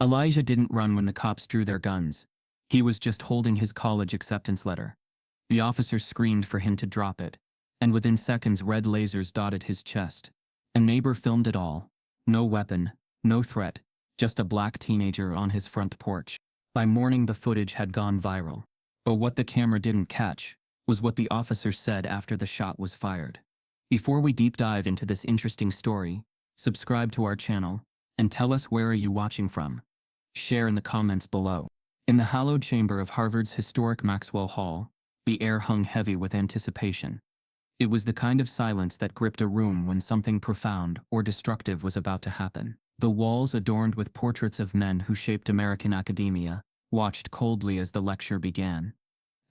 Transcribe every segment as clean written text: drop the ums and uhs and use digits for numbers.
Elijah didn't run when the cops drew their guns. He was just holding his college acceptance letter. The officer screamed for him to drop it, and within seconds red lasers dotted his chest. A neighbor filmed it all. No weapon, no threat, just a black teenager on his front porch. By morning the footage had gone viral. But what the camera didn't catch was what the officer said after the shot was fired. Before we deep dive into this interesting story, subscribe to our channel, and tell us where are you watching from. Share in the comments below. In the hallowed chamber of Harvard's historic Maxwell Hall, the air hung heavy with anticipation. It was the kind of silence that gripped a room when something profound or destructive was about to happen. The walls, adorned with portraits of men who shaped American academia, watched coldly as the lecture began.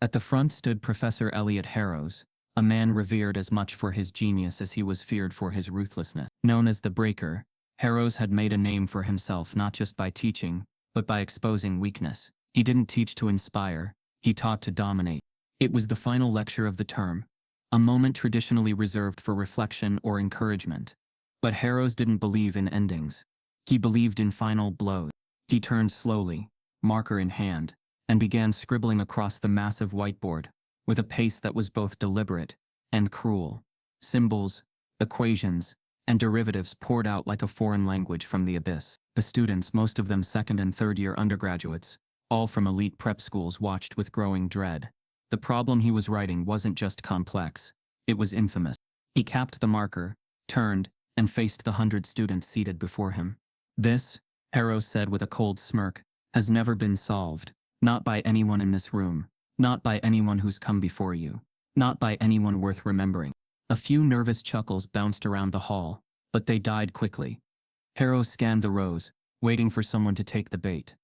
At the front stood Professor Elliot Harrows, a man revered as much for his genius as he was feared for his ruthlessness. Known as the Breaker, Harrows had made a name for himself not just by teaching, but by exposing weakness. He didn't teach to inspire, he taught to dominate. It was the final lecture of the term, a moment traditionally reserved for reflection or encouragement. But Harrows didn't believe in endings. He believed in final blows. He turned slowly, marker in hand, and began scribbling across the massive whiteboard, with a pace that was both deliberate and cruel. Symbols, equations, and derivatives poured out like a foreign language from the abyss. The students, most of them second and third-year undergraduates, all from elite prep schools, watched with growing dread. The problem he was writing wasn't just complex, it was infamous. He capped the marker, turned, and faced the 100 students seated before him. "This," Harrows said with a cold smirk, "has never been solved. Not by anyone in this room. Not by anyone who's come before you. Not by anyone worth remembering." A few nervous chuckles bounced around the hall, but they died quickly. Harrows scanned the rows, waiting for someone to take the bait.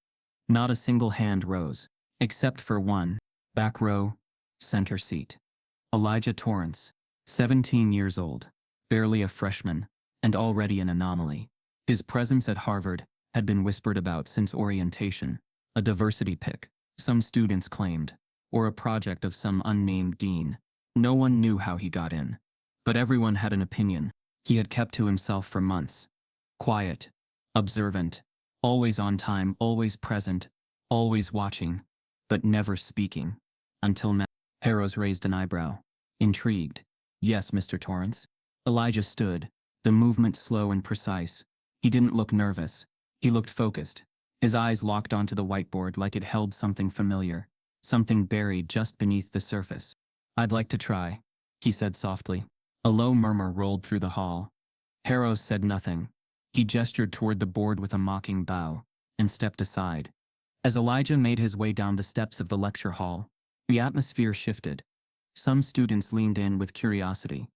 Not a single hand rose, except for one. Back row, center seat. Elijah Torrance, 17 years old, barely a freshman, and already an anomaly. His presence at Harvard had been whispered about since orientation, a diversity pick, some students claimed, or a project of some unnamed dean. No one knew how he got in, but everyone had an opinion. He had kept to himself for months. Quiet, observant, always on time, always present, always watching, but never speaking. Until now. Harrows raised an eyebrow, intrigued. "Yes, Mr. Torrance." Elijah stood, the movement slow and precise. He didn't look nervous. He looked focused. His eyes locked onto the whiteboard like it held something familiar, something buried just beneath the surface. "I'd like to try," he said softly. A low murmur rolled through the hall. Harrows said nothing. He gestured toward the board with a mocking bow, and stepped aside. As Elijah made his way down the steps of the lecture hall, the atmosphere shifted. Some students leaned in with curiosity.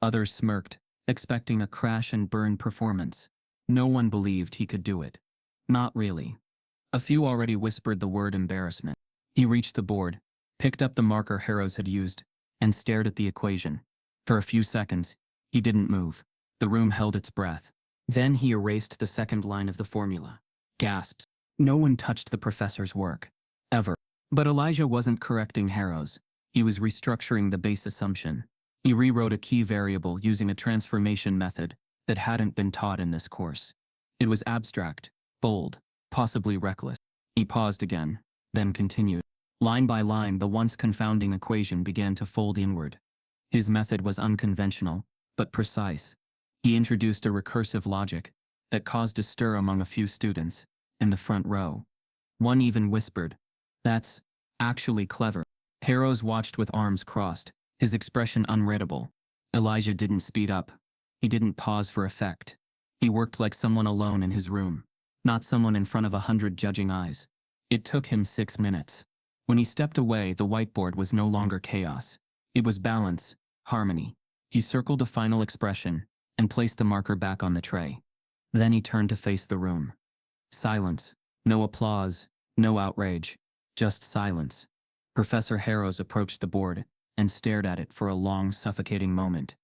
Others smirked, expecting a crash-and-burn performance. No one believed he could do it. Not really. A few already whispered the word embarrassment. He reached the board, picked up the marker Harrows had used, and stared at the equation. For a few seconds, he didn't move. The room held its breath. Then he erased the second line of the formula. Gasps. No one touched the professor's work. Ever. But Elijah wasn't correcting Harrows. He was restructuring the base assumption. He rewrote a key variable using a transformation method that hadn't been taught in this course. It was abstract, bold, possibly reckless. He paused again, then continued. Line by line, the once confounding equation began to fold inward. His method was unconventional, but precise. He introduced a recursive logic that caused a stir among a few students in the front row. One even whispered, "That's actually clever." Harrows watched with arms crossed, his expression unreadable. Elijah didn't speed up. He didn't pause for effect. He worked like someone alone in his room, not someone in front of 100 judging eyes. It took him 6 minutes. When he stepped away, the whiteboard was no longer chaos. It was balance, harmony. He circled a final expression and placed the marker back on the tray. Then he turned to face the room. Silence. No applause, no outrage, just silence. Professor Harrows approached the board and stared at it for a long, suffocating moment.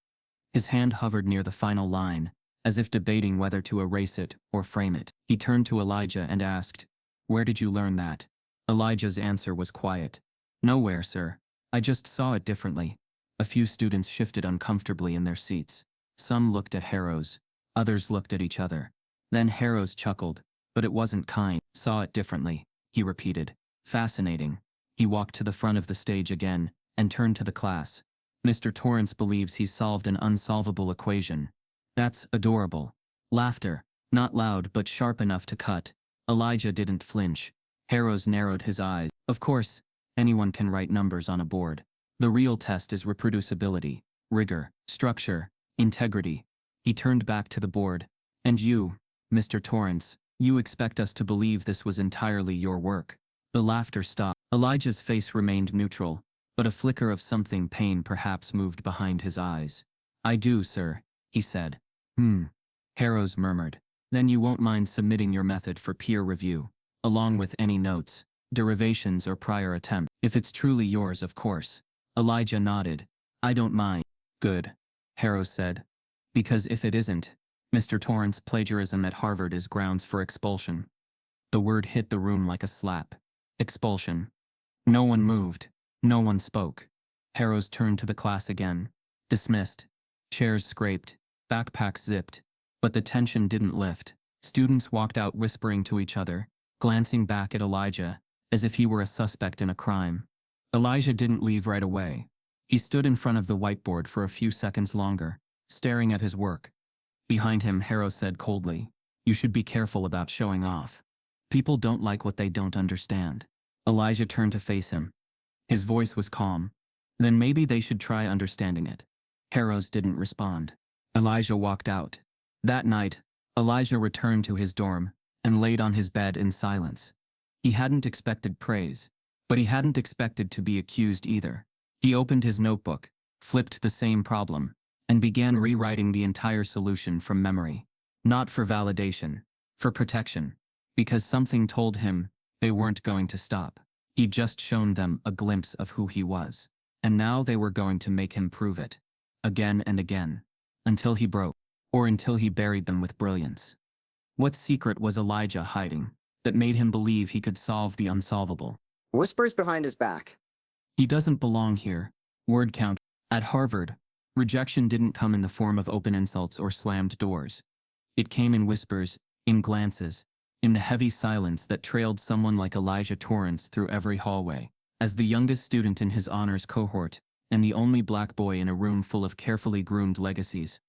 His hand hovered near the final line, as if debating whether to erase it or frame it. He turned to Elijah and asked, "Where did you learn that?" Elijah's answer was quiet. "Nowhere, sir. I just saw it differently." A few students shifted uncomfortably in their seats. Some looked at Harrows, others looked at each other. Then Harrows chuckled, But it wasn't kind. Saw it differently, he repeated. Fascinating. He walked to the front of the stage again, and turned to the class. Mr. Torrance believes he's solved an unsolvable equation. That's adorable. Laughter. Not loud but sharp enough to cut. Elijah didn't flinch. Harrows narrowed his eyes. Of course, anyone can write numbers on a board. The real test is reproducibility, rigor, structure, integrity. He turned back to the board. And you, Mr. Torrance, you expect us to believe this was entirely your work. The laughter stopped. Elijah's face remained neutral, but a flicker of something pain perhaps moved behind his eyes. I do, sir, he said. Harrows murmured. Then you won't mind submitting your method for peer review, along with any notes, derivations or prior attempts. If it's truly yours, of course. Elijah nodded. I don't mind. Good, Harrows said. Because if it isn't, Mr. Torrance, plagiarism at Harvard is grounds for expulsion. The word hit the room like a slap. Expulsion. No one moved. No one spoke. Harrows turned to the class again. Dismissed. Chairs scraped. Backpacks zipped. But the tension didn't lift. Students walked out whispering to each other, glancing back at Elijah, as if he were a suspect in a crime. Elijah didn't leave right away. He stood in front of the whiteboard for a few seconds longer, staring at his work. Behind him, Harrows said coldly, You should be careful about showing off. People don't like what they don't understand. Elijah turned to face him. His voice was calm. Then maybe they should try understanding it. Harrows didn't respond. Elijah walked out. That night, Elijah returned to his dorm and laid on his bed in silence. He hadn't expected praise, but he hadn't expected to be accused either. He opened his notebook, flipped the same problem, and began rewriting the entire solution from memory. Not for validation, for protection, because something told him they weren't going to stop. He'd just shown them a glimpse of who he was, and now they were going to make him prove it, again and again, until he broke. Or until he buried them with brilliance. What secret was Elijah hiding that made him believe he could solve the unsolvable? Whispers behind his back. He doesn't belong here. Word count. At Harvard, rejection didn't come in the form of open insults or slammed doors. It came in whispers, in glances, in the heavy silence that trailed someone like Elijah Torrance through every hallway. As the youngest student in his honors cohort, and the only black boy in a room full of carefully groomed legacies,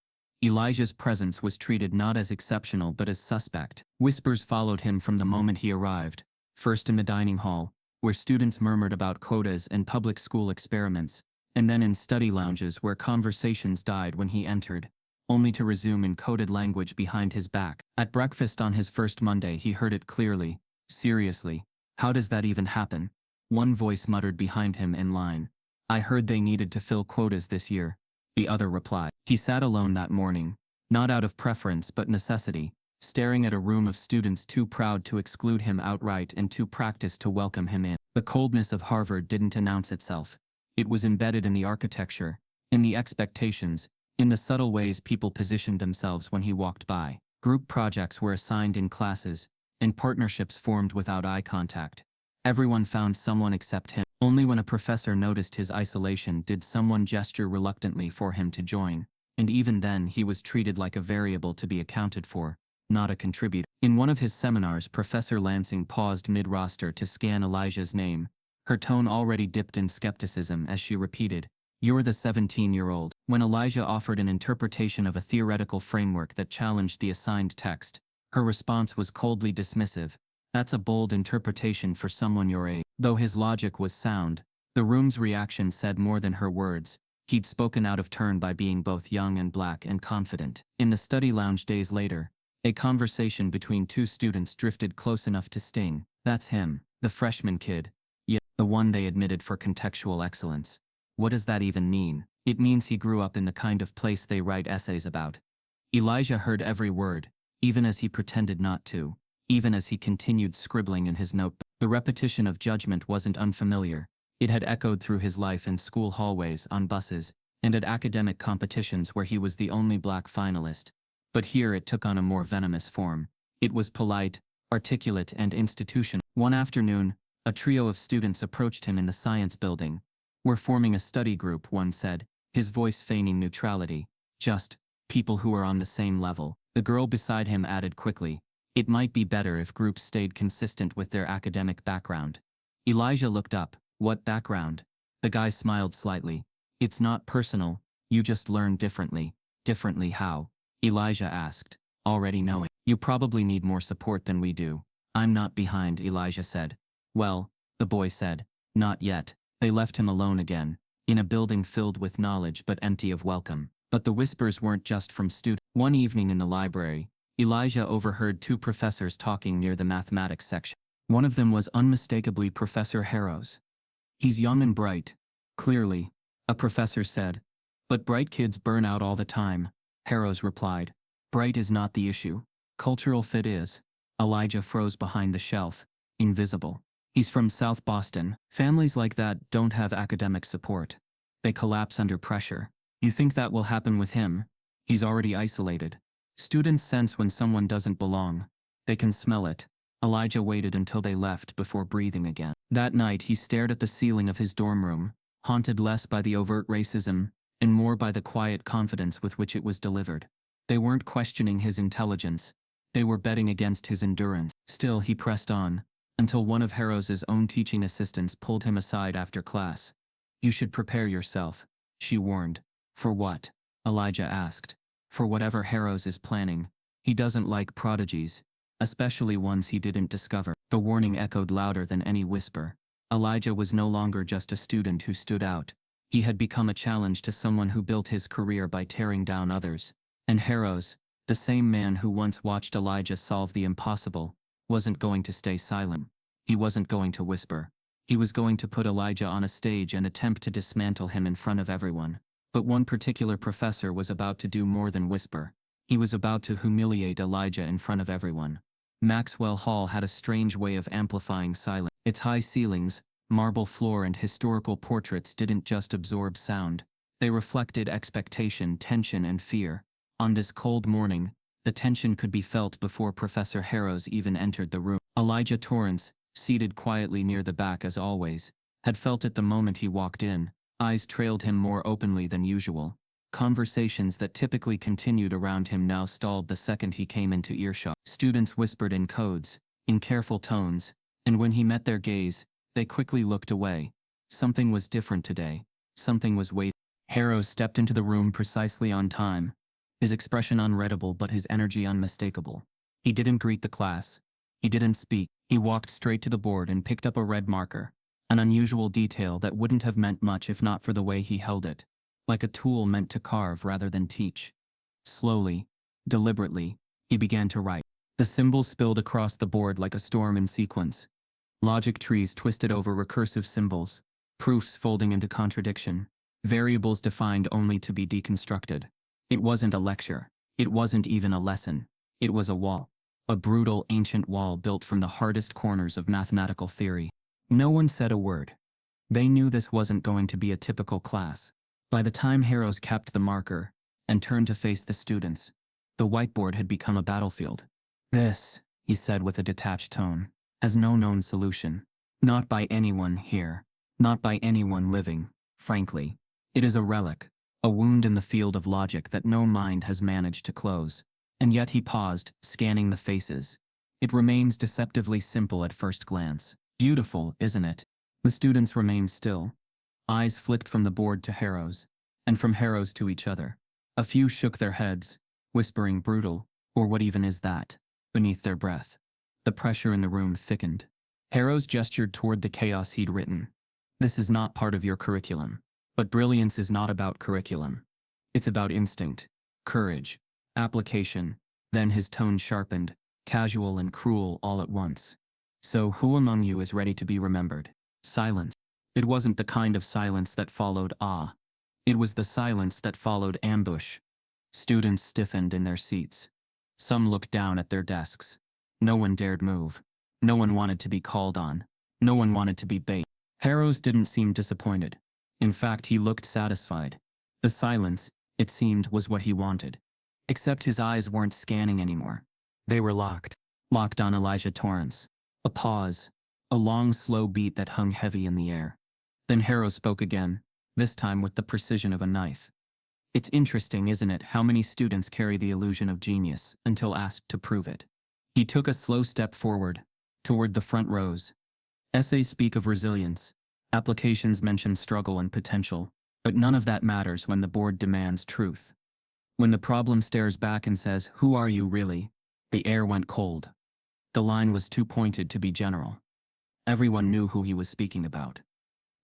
Elijah's presence was treated not as exceptional but as suspect. Whispers followed him from the moment he arrived, first in the dining hall, where students murmured about quotas and public school experiments, and then in study lounges where conversations died when he entered, only to resume in coded language behind his back. At breakfast on his first Monday he heard it clearly, seriously. How does that even happen? One voice muttered behind him in line. I heard they needed to fill quotas this year. The other replied. He sat alone that morning, not out of preference but necessity, staring at a room of students too proud to exclude him outright and too practiced to welcome him in. The coldness of Harvard didn't announce itself. It was embedded in the architecture, in the expectations, in the subtle ways people positioned themselves when he walked by. Group projects were assigned in classes, and partnerships formed without eye contact. Everyone found someone except him. Only when a professor noticed his isolation did someone gesture reluctantly for him to join, and even then he was treated like a variable to be accounted for, not a contributor. In one of his seminars, Professor Lansing paused mid-roster to scan Elijah's name. Her tone already dipped in skepticism as she repeated, You're the 17-year-old. When Elijah offered an interpretation of a theoretical framework that challenged the assigned text, her response was coldly dismissive. That's a bold interpretation for someone your age. Though his logic was sound, the room's reaction said more than her words. He'd spoken out of turn by being both young and black and confident. In the study lounge days later, a conversation between two students drifted close enough to sting. That's him, the freshman kid. Yeah, the one they admitted for contextual excellence. What does that even mean? It means he grew up in the kind of place they write essays about. Elijah heard every word, even as he pretended not to. Even as he continued scribbling in his notebook. The repetition of judgment wasn't unfamiliar. It had echoed through his life in school hallways, on buses, and at academic competitions where he was the only black finalist. But here it took on a more venomous form. It was polite, articulate, and institutional. One afternoon, a trio of students approached him in the science building. We're forming a study group, one said, his voice feigning neutrality. Just people who are on the same level. The girl beside him added quickly, It might be better if groups stayed consistent with their academic background. Elijah looked up. What background? The guy smiled slightly. It's not personal, you just learn differently. Differently how? Elijah asked, already knowing. You probably need more support than we do. I'm not behind, Elijah said. Well, the boy said. Not yet. They left him alone again, in a building filled with knowledge but empty of welcome. But the whispers weren't just from students. One evening in the library, Elijah overheard two professors talking near the mathematics section. One of them was unmistakably Professor Harrows. He's young and bright. Clearly, a professor said. But bright kids burn out all the time, Harrows replied. Bright is not the issue. Cultural fit is. Elijah froze behind the shelf, invisible. He's from South Boston. Families like that don't have academic support. They collapse under pressure. You think that will happen with him? He's already isolated. Students sense when someone doesn't belong. They can smell it. Elijah waited until they left before breathing again. That night he stared at the ceiling of his dorm room, haunted less by the overt racism, and more by the quiet confidence with which it was delivered. They weren't questioning his intelligence. They were betting against his endurance. Still he pressed on, until one of Harrow's own teaching assistants pulled him aside after class. You should prepare yourself, she warned. For what? Elijah asked. For whatever Harrows is planning. He doesn't like prodigies, especially ones he didn't discover. The warning echoed louder than any whisper. Elijah was no longer just a student who stood out. He had become a challenge to someone who built his career by tearing down others. And Harrows, the same man who once watched Elijah solve the impossible, wasn't going to stay silent. He wasn't going to whisper. He was going to put Elijah on a stage and attempt to dismantle him in front of everyone. But one particular professor was about to do more than whisper. He was about to humiliate Elijah in front of everyone. Maxwell Hall had a strange way of amplifying silence. Its high ceilings, marble floor and historical portraits didn't just absorb sound. They reflected expectation, tension and fear. On this cold morning, the tension could be felt before Professor Harrows even entered the room. Elijah Torrance, seated quietly near the back as always, had felt it the moment he walked in. Eyes trailed him more openly than usual. Conversations that typically continued around him now stalled the second he came into earshot. Students whispered in codes, in careful tones, and when he met their gaze, they quickly looked away. Something was different today. Something was waiting. Harrows stepped into the room precisely on time, his expression unreadable but his energy unmistakable. He didn't greet the class. He didn't speak. He walked straight to the board and picked up a red marker, an unusual detail that wouldn't have meant much if not for the way he held it, like a tool meant to carve rather than teach. Slowly, deliberately, he began to write. The symbols spilled across the board like a storm in sequence. Logic trees twisted over recursive symbols, proofs folding into contradiction, variables defined only to be deconstructed. It wasn't a lecture. It wasn't even a lesson. It was a wall. A brutal, ancient wall built from the hardest corners of mathematical theory. No one said a word. They knew this wasn't going to be a typical class. By the time Harrows capped the marker and turned to face the students, the whiteboard had become a battlefield. This, he said with a detached tone, has no known solution. Not by anyone here. Not by anyone living, frankly. It is a relic, a wound in the field of logic that no mind has managed to close. And yet he paused, scanning the faces. It remains deceptively simple at first glance. Beautiful, isn't it? The students remained still. Eyes flicked from the board to Harrows, and from Harrows to each other. A few shook their heads, whispering brutal, or what even is that, beneath their breath. The pressure in the room thickened. Harrows gestured toward the chaos he'd written. This is not part of your curriculum. But brilliance is not about curriculum. It's about instinct, courage, application. Then his tone sharpened, casual and cruel all at once. So who among you is ready to be remembered? Silence. It wasn't the kind of silence that followed awe. It was the silence that followed ambush. Students stiffened in their seats. Some looked down at their desks. No one dared move. No one wanted to be called on. No one wanted to be bait. Harrows didn't seem disappointed. In fact, he looked satisfied. The silence, it seemed, was what he wanted. Except his eyes weren't scanning anymore. They were locked. Locked on Elijah Torrance. A pause. A long, slow beat that hung heavy in the air. Then Harrows spoke again, this time with the precision of a knife. It's interesting, isn't it, how many students carry the illusion of genius until asked to prove it. He took a slow step forward, toward the front rows. Essays speak of resilience. Applications mention struggle and potential. But none of that matters when the board demands truth. When the problem stares back and says, "Who are you really?" the air went cold. The line was too pointed to be general. Everyone knew who he was speaking about.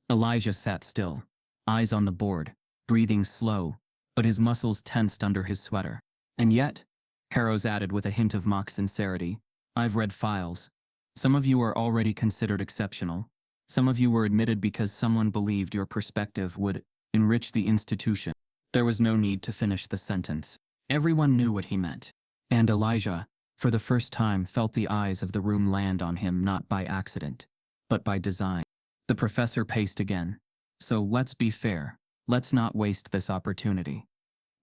Elijah sat still, eyes on the board, breathing slow, but his muscles tensed under his sweater. And yet, Harrows added with a hint of mock sincerity, "I've read files. Some of you are already considered exceptional. Some of you were admitted because someone believed your perspective would enrich the institution." There was no need to finish the sentence. Everyone knew what he meant. And Elijah, for the first time, felt the eyes of the room land on him not by accident, but by design. The professor paced again. "So let's be fair. Let's not waste this opportunity.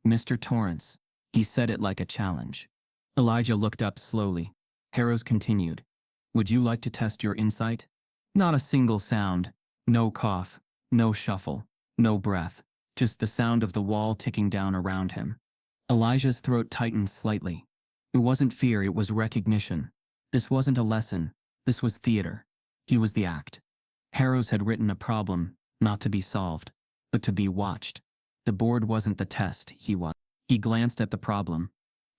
Mr. Torrance." He said it like a challenge. Elijah looked up slowly. Harrows continued. "Would you like to test your insight?" Not a single sound. No cough. No shuffle. No breath. Just the sound of the wall ticking down around him. Elijah's throat tightened slightly. It wasn't fear, it was recognition. This wasn't a lesson. This was theater. He was the act. Harrows had written a problem, not to be solved, but to be watched. The board wasn't the test, he was. He glanced at the problem.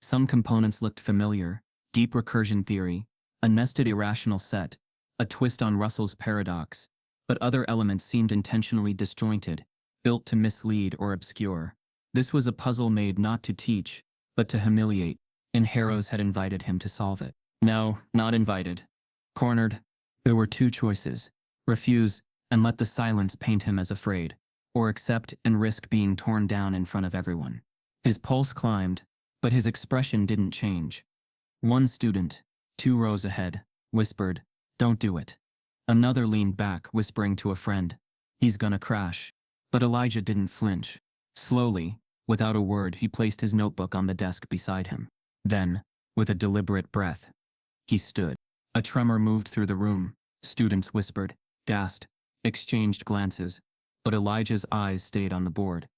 Some components looked familiar: deep recursion theory, a nested irrational set, a twist on Russell's paradox. But other elements seemed intentionally disjointed, built to mislead or obscure. This was a puzzle made not to teach, but to humiliate, and Harrows had invited him to solve it. No, not invited. Cornered. There were two choices: refuse, and let the silence paint him as afraid, or accept and risk being torn down in front of everyone. His pulse climbed, but his expression didn't change. One student, 2 rows ahead, whispered, "Don't do it." Another leaned back, whispering to a friend, "He's gonna crash." But Elijah didn't flinch. Slowly, without a word, he placed his notebook on the desk beside him. Then, with a deliberate breath, he stood. A tremor moved through the room. Students whispered, gasped, exchanged glances, but Elijah's eyes stayed on the board.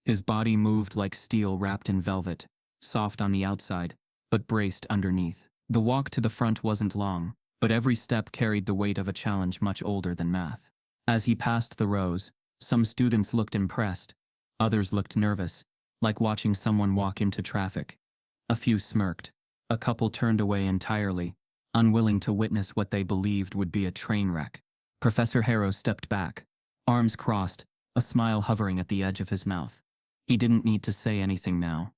His body moved like steel wrapped in velvet, soft on the outside, but braced underneath. The walk to the front wasn't long, but every step carried the weight of a challenge much older than math. As he passed the rows, some students looked impressed. Others looked nervous, like watching someone walk into traffic. A few smirked. A couple turned away entirely, unwilling to witness what they believed would be a train wreck. Professor Harrows stepped back, arms crossed, a smile hovering at the edge of his mouth. He didn't need to say anything now.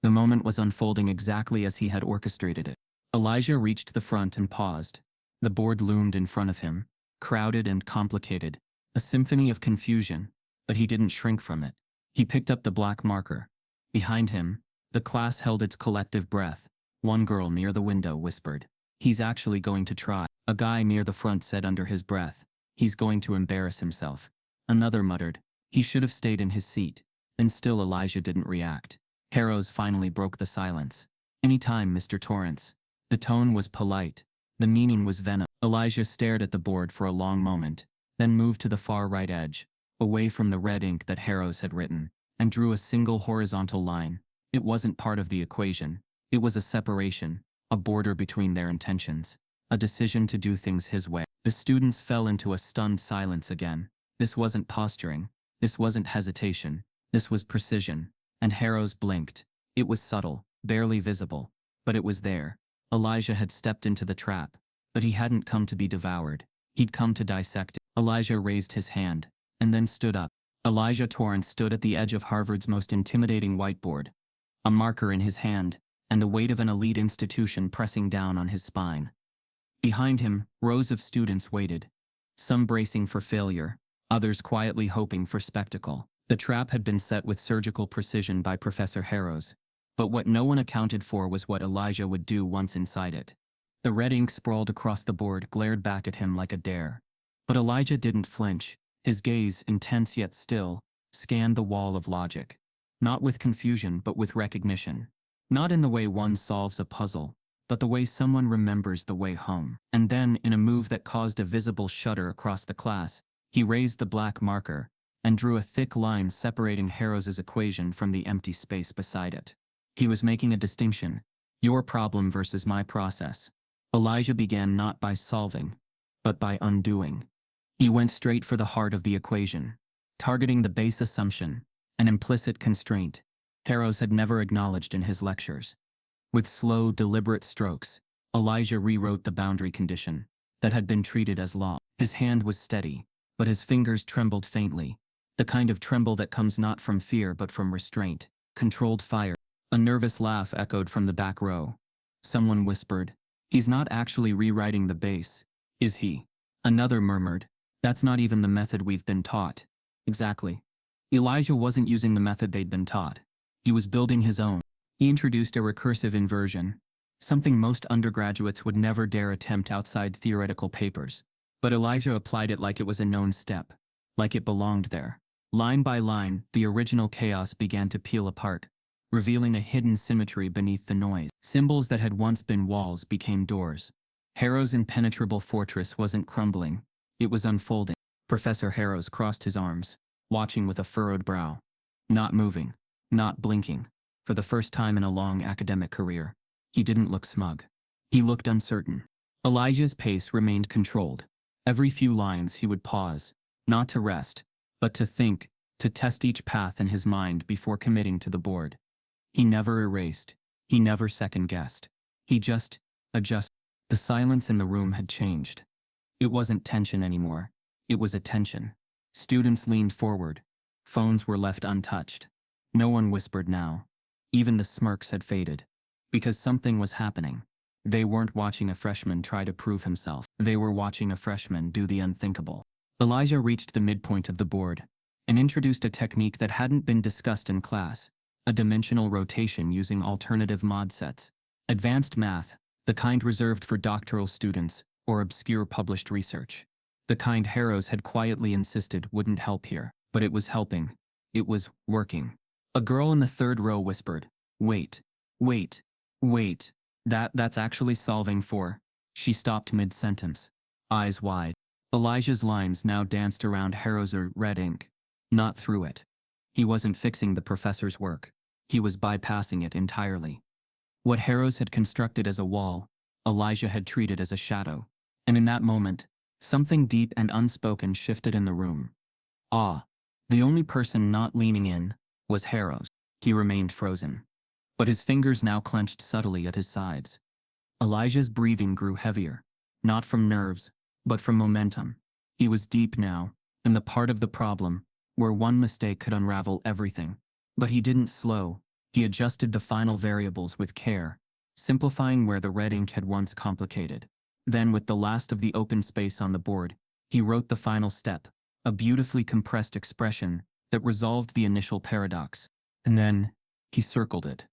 The moment was unfolding exactly as he had orchestrated it. Elijah reached the front and paused. The board loomed in front of him, crowded and complicated, a symphony of confusion, but he didn't shrink from it. He picked up the black marker. Behind him, the class held its collective breath. One girl near the window whispered, "He's actually going to try." A guy near the front said under his breath, "He's going to embarrass himself." Another muttered, "He should have stayed in his seat." And still Elijah didn't react. Harrows finally broke the silence. "Any time, Mr. Torrance." The tone was polite. The meaning was venom. Elijah stared at the board for a long moment, then moved to the far right edge, away from the red ink that Harrows had written, and drew a single horizontal line. It wasn't part of the equation. It was a separation, a border between their intentions, a decision to do things his way. The students fell into a stunned silence again. This wasn't posturing. This wasn't hesitation. This was precision. And Harrows blinked. It was subtle, barely visible, but it was there. Elijah had stepped into the trap, but he hadn't come to be devoured. He'd come to dissect it. Elijah raised his hand, and then stood up. Elijah Torrance stood at the edge of Harvard's most intimidating whiteboard, a marker in his hand, and the weight of an elite institution pressing down on his spine. Behind him, rows of students waited, some bracing for failure, others quietly hoping for spectacle. The trap had been set with surgical precision by Professor Harrows, but what no one accounted for was what Elijah would do once inside it. The red ink sprawled across the board glared back at him like a dare. But Elijah didn't flinch. His gaze, intense yet still, scanned the wall of logic. Not with confusion, but with recognition. Not in the way one solves a puzzle, but the way someone remembers the way home. And then, in a move that caused a visible shudder across the class, he raised the black marker and drew a thick line separating Harrows's equation from the empty space beside it. He was making a distinction. Your problem versus my process. Elijah began not by solving, but by undoing. He went straight for the heart of the equation, targeting the base assumption, an implicit constraint Harrows had never acknowledged in his lectures. With slow, deliberate strokes, Elijah rewrote the boundary condition that had been treated as law. His hand was steady, but his fingers trembled faintly, the kind of tremble that comes not from fear but from restraint. Controlled fire. A nervous laugh echoed from the back row. Someone whispered, "He's not actually rewriting the base, is he?" Another murmured, "That's not even the method we've been taught." Exactly. Elijah wasn't using the method they'd been taught. He was building his own. He introduced a recursive inversion, something most undergraduates would never dare attempt outside theoretical papers. But Elijah applied it like it was a known step, like it belonged there. Line by line, the original chaos began to peel apart, revealing a hidden symmetry beneath the noise. Symbols that had once been walls became doors. Harrow's impenetrable fortress wasn't crumbling, it was unfolding. Professor Harrows crossed his arms, watching with a furrowed brow. Not moving, not blinking. For the first time in a long academic career, he didn't look smug. He looked uncertain. Elijah's pace remained controlled. Every few lines he would pause, not to rest, but to think, to test each path in his mind before committing to the board. He never erased. He never second-guessed. He just adjusted. The silence in the room had changed. It wasn't tension anymore. It was attention. Students leaned forward. Phones were left untouched. No one whispered now. Even the smirks had faded. Because something was happening. They weren't watching a freshman try to prove himself. They were watching a freshman do the unthinkable. Elijah reached the midpoint of the board and introduced a technique that hadn't been discussed in class, a dimensional rotation using alternative mod sets. Advanced math, the kind reserved for doctoral students or obscure published research. The kind Harrows had quietly insisted wouldn't help here, but it was helping. It was working. A girl in the third row whispered, "Wait, wait, wait, that's actually solving for." She stopped mid-sentence, eyes wide. Elijah's lines now danced around Harrow's red ink, not through it. He wasn't fixing the professor's work. He was bypassing it entirely. What Harrows had constructed as a wall, Elijah had treated as a shadow. And in that moment, something deep and unspoken shifted in the room. Awe. The only person not leaning in was Harrows. He remained frozen, but his fingers now clenched subtly at his sides. Elijah's breathing grew heavier, not from nerves, but from momentum. He was deep now, in the part of the problem where one mistake could unravel everything. But he didn't slow. He adjusted the final variables with care, simplifying where the red ink had once complicated. Then, with the last of the open space on the board, he wrote the final step, a beautifully compressed expression that resolved the initial paradox. And then, he circled it.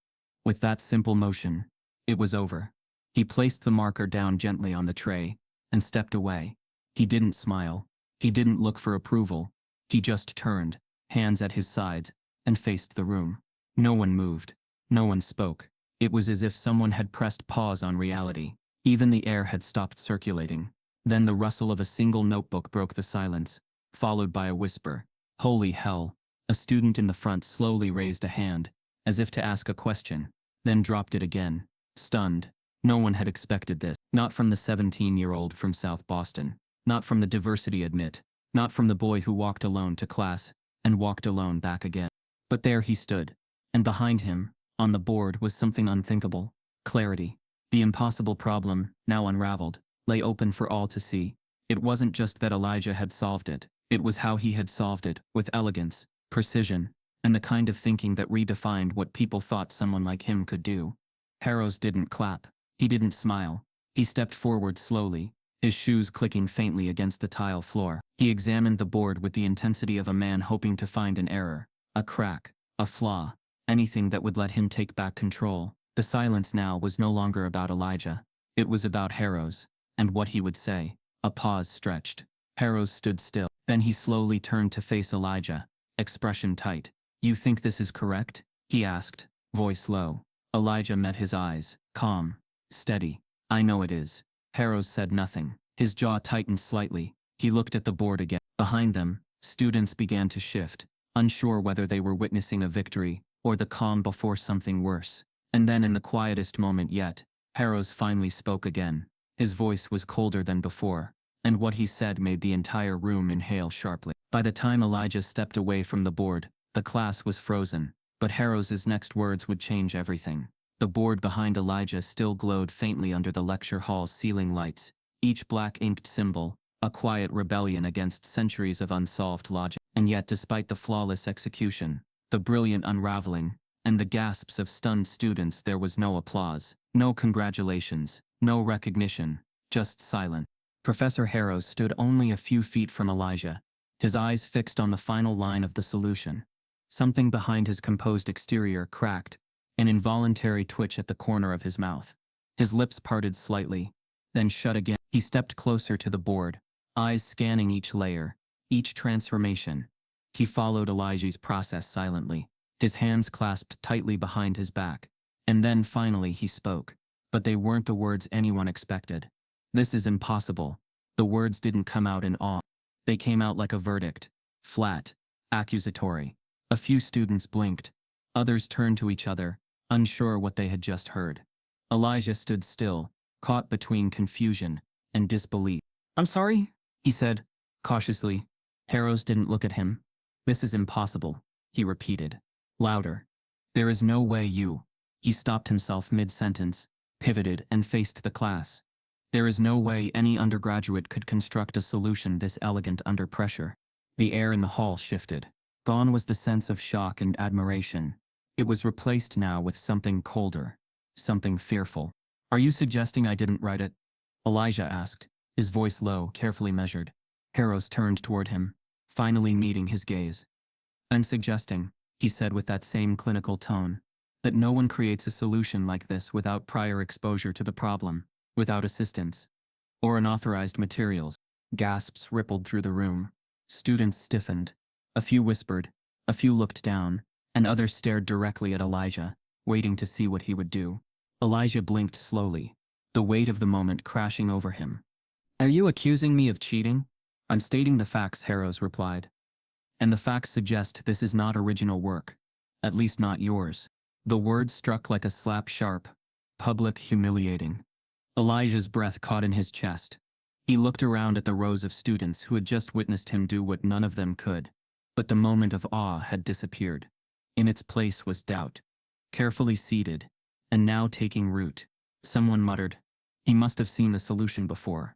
With that simple motion, it was over. He placed the marker down gently on the tray and stepped away. He didn't smile. He didn't look for approval. He just turned, hands at his sides, and faced the room. No one moved. No one spoke. It was as if someone had pressed pause on reality. Even the air had stopped circulating. Then the rustle of a single notebook broke the silence, followed by a whisper. "Holy hell." A student in the front slowly raised a hand, as if to ask a question, then dropped it again, stunned. No one had expected this. Not from the 17-year-old from South Boston. Not from the diversity admit. Not from the boy who walked alone to class and walked alone back again. But there he stood. And behind him, on the board, was something unthinkable. Clarity. The impossible problem, now unraveled, lay open for all to see. It wasn't just that Elijah had solved it. It was how he had solved it, with elegance, precision, and the kind of thinking that redefined what people thought someone like him could do. Harrows didn't clap. He didn't smile. He stepped forward slowly, his shoes clicking faintly against the tile floor. He examined the board with the intensity of a man hoping to find an error, a crack, a flaw, anything that would let him take back control. The silence now was no longer about Elijah. It was about Harrows, and what he would say. A pause stretched. Harrows stood still. Then he slowly turned to face Elijah, expression tight. "You think this is correct?" he asked, voice low. Elijah met his eyes, calm, steady. "I know it is." Harrows said nothing. His jaw tightened slightly. He looked at the board again. Behind them, students began to shift, unsure whether they were witnessing a victory or the calm before something worse. And then, in the quietest moment yet, Harrows finally spoke again, His voice was colder than before, and what he said made the entire room inhale sharply. By the time Elijah stepped away from the board, the class was frozen, but Harrow's next words would change everything. The board behind Elijah still glowed faintly under the lecture hall's ceiling lights, each black-inked symbol, a quiet rebellion against centuries of unsolved logic. And yet, despite the flawless execution, the brilliant unraveling, and the gasps of stunned students, there was no applause, no congratulations, no recognition, just silence. Professor Harrow stood only a few feet from Elijah, his eyes fixed on the final line of the solution. Something behind his composed exterior cracked, an involuntary twitch at the corner of his mouth. His lips parted slightly, then shut again. He stepped closer to the board, eyes scanning each layer, each transformation. He followed Elijah's process silently, his hands clasped tightly behind his back. And then finally he spoke. But they weren't the words anyone expected. "This is impossible." The words didn't come out in awe. They came out like a verdict, flat, accusatory. A few students blinked. Others turned to each other, unsure what they had just heard. Elijah stood still, caught between confusion and disbelief. "I'm sorry," he said, cautiously. Harrows didn't look at him. "This is impossible," he repeated, louder. "There is no way you—" He stopped himself mid-sentence, pivoted, and faced the class. "There is no way any undergraduate could construct a solution this elegant under pressure." The air in the hall shifted. Gone was the sense of shock and admiration. It was replaced now with something colder, something fearful. "Are you suggesting I didn't write it?" Elijah asked, his voice low, carefully measured. Harrows turned toward him, finally meeting his gaze. "I'm suggesting," he said with that same clinical tone, "that no one creates a solution like this without prior exposure to the problem, without assistance, or unauthorized materials." Gasps rippled through the room. Students stiffened. A few whispered, a few looked down, and others stared directly at Elijah, waiting to see what he would do. Elijah blinked slowly, the weight of the moment crashing over him. "Are you accusing me of cheating?" "I'm stating the facts," Harrows replied. "And the facts suggest this is not original work. At least not yours." The words struck like a slap sharp, public, humiliating. Elijah's breath caught in his chest. He looked around at the rows of students who had just witnessed him do what none of them could. But the moment of awe had disappeared. In its place was doubt, carefully seeded, and now taking root. Someone muttered, "He must have seen the solution before."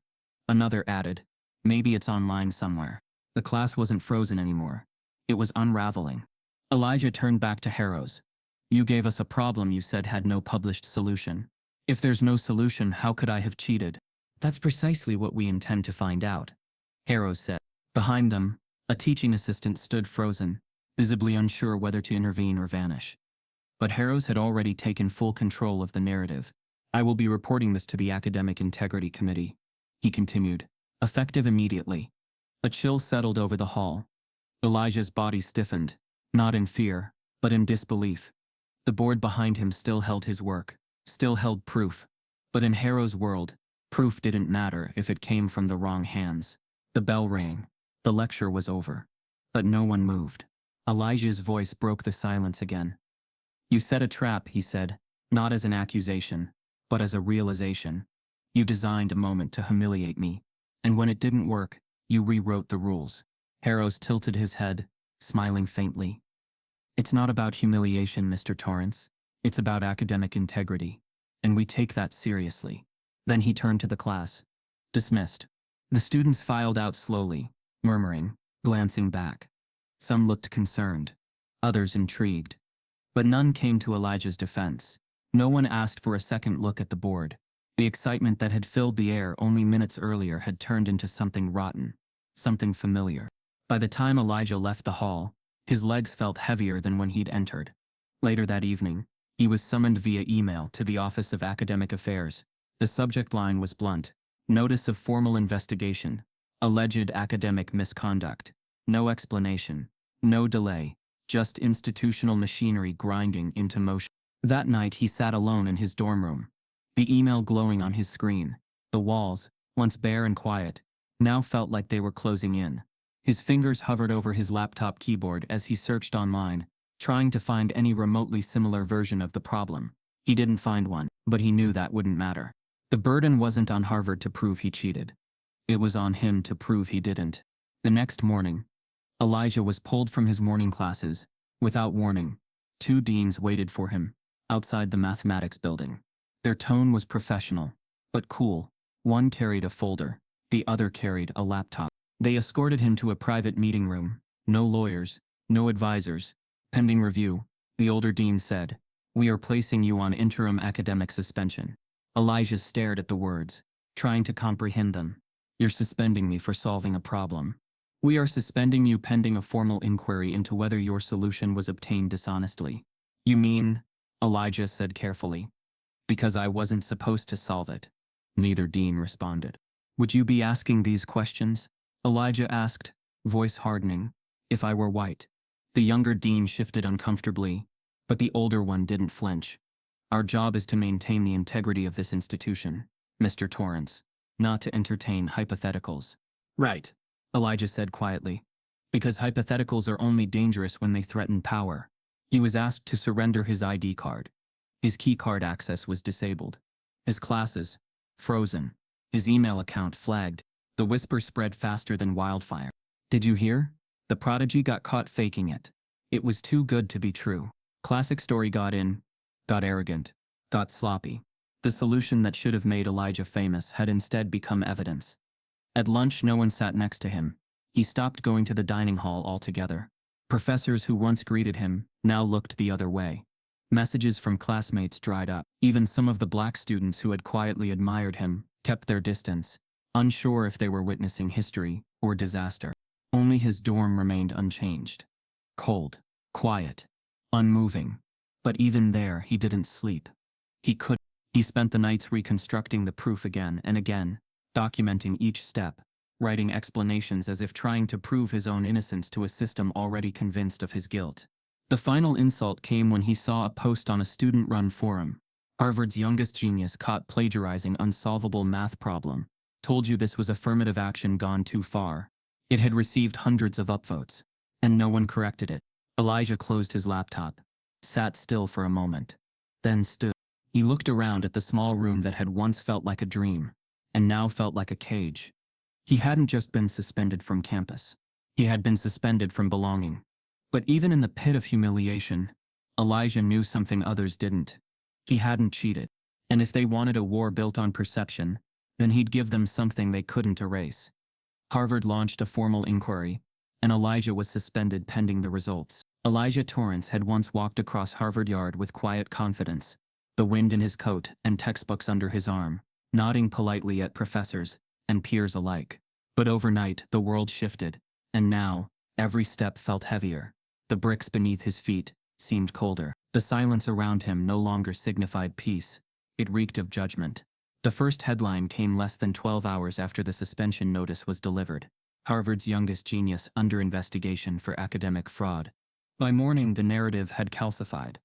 Another added, "Maybe it's online somewhere." The class wasn't frozen anymore. It was unraveling. Elijah turned back to Harrows. "You gave us a problem you said had no published solution. If there's no solution, how could I have cheated?" "That's precisely what we intend to find out," Harrows said. Behind them, a teaching assistant stood frozen, visibly unsure whether to intervene or vanish. But Harrows had already taken full control of the narrative. "I will be reporting this to the Academic Integrity Committee," he continued, effective immediately. A chill settled over the hall. Elijah's body stiffened, not in fear, but in disbelief. The board behind him still held his work, still held proof. But in Harrow's world, proof didn't matter if it came from the wrong hands. The bell rang. The lecture was over. But no one moved. Elijah's voice broke the silence again. "You set a trap," he said, "not as an accusation, but as a realization. You designed a moment to humiliate me. And when it didn't work, you rewrote the rules." Harrows tilted his head, smiling faintly. "It's not about humiliation, Mr. Torrance. It's about academic integrity. And we take that seriously." Then he turned to the class. "Dismissed." The students filed out slowly, murmuring, glancing back. Some looked concerned, others intrigued. But none came to Elijah's defense. No one asked for a second look at the board. The excitement that had filled the air only minutes earlier had turned into something rotten, something familiar. By the time Elijah left the hall, his legs felt heavier than when he'd entered. Later that evening, he was summoned via email to the Office of Academic Affairs. The subject line was blunt: "Notice of formal investigation. Alleged academic misconduct. No explanation. No delay. Just institutional machinery grinding into motion." That night he sat alone in his dorm room, the email glowing on his screen. The walls, once bare and quiet, now felt like they were closing in. His fingers hovered over his laptop keyboard as he searched online, trying to find any remotely similar version of the problem. He didn't find one, but he knew that wouldn't matter. The burden wasn't on Harvard to prove he cheated. It was on him to prove he didn't. The next morning, Elijah was pulled from his morning classes. Without warning, two deans waited for him, outside the mathematics building. Their tone was professional, but cool. One carried a folder, the other carried a laptop. They escorted him to a private meeting room. No lawyers, no advisors. Pending review, the older dean said, "We are placing you on interim academic suspension." Elijah stared at the words, trying to comprehend them. "You're suspending me for solving a problem. We are suspending you pending a formal inquiry into whether your solution was obtained dishonestly." "You mean?" Elijah said carefully. "Because I wasn't supposed to solve it." Neither dean responded. "Would you be asking these questions?" Elijah asked, voice hardening. "If I were white." The younger dean shifted uncomfortably, but the older one didn't flinch. "Our job is to maintain the integrity of this institution, Mr. Torrance, not to entertain hypotheticals." "Right," Elijah said quietly. "Because hypotheticals are only dangerous when they threaten power." He was asked to surrender his ID card. His keycard access was disabled. His classes, frozen. His email account flagged. The whisper spread faster than wildfire. "Did you hear? The prodigy got caught faking it. It was too good to be true." Classic story got in, got arrogant, got sloppy. The solution that should have made Elijah famous had instead become evidence. At lunch, no one sat next to him. He stopped going to the dining hall altogether. Professors who once greeted him now looked the other way. Messages from classmates dried up. Even some of the black students who had quietly admired him kept their distance, unsure if they were witnessing history or disaster. Only his dorm remained unchanged. Cold, quiet, unmoving. But even there, he didn't sleep. He spent the nights reconstructing the proof again and again, documenting each step, writing explanations as if trying to prove his own innocence to a system already convinced of his guilt. The final insult came when he saw a post on a student-run forum. "Harvard's youngest genius caught plagiarizing unsolvable math problem. Told you this was affirmative action gone too far." It had received hundreds of upvotes, and no one corrected it. Elijah closed his laptop, sat still for a moment, then stood. He looked around at the small room that had once felt like a dream, and now felt like a cage. He hadn't just been suspended from campus. He had been suspended from belonging. But even in the pit of humiliation, Elijah knew something others didn't. He hadn't cheated. And if they wanted a war built on perception, then he'd give them something they couldn't erase. Harvard launched a formal inquiry, and Elijah was suspended pending the results. Elijah Torrance had once walked across Harvard Yard with quiet confidence, the wind in his coat and textbooks under his arm, nodding politely at professors and peers alike. But overnight, the world shifted, and now, every step felt heavier. The bricks beneath his feet seemed colder. The silence around him no longer signified peace. It reeked of judgment. The first headline came less than 12 hours after the suspension notice was delivered. "Harvard's youngest genius under investigation for academic fraud." By morning, the narrative had calcified.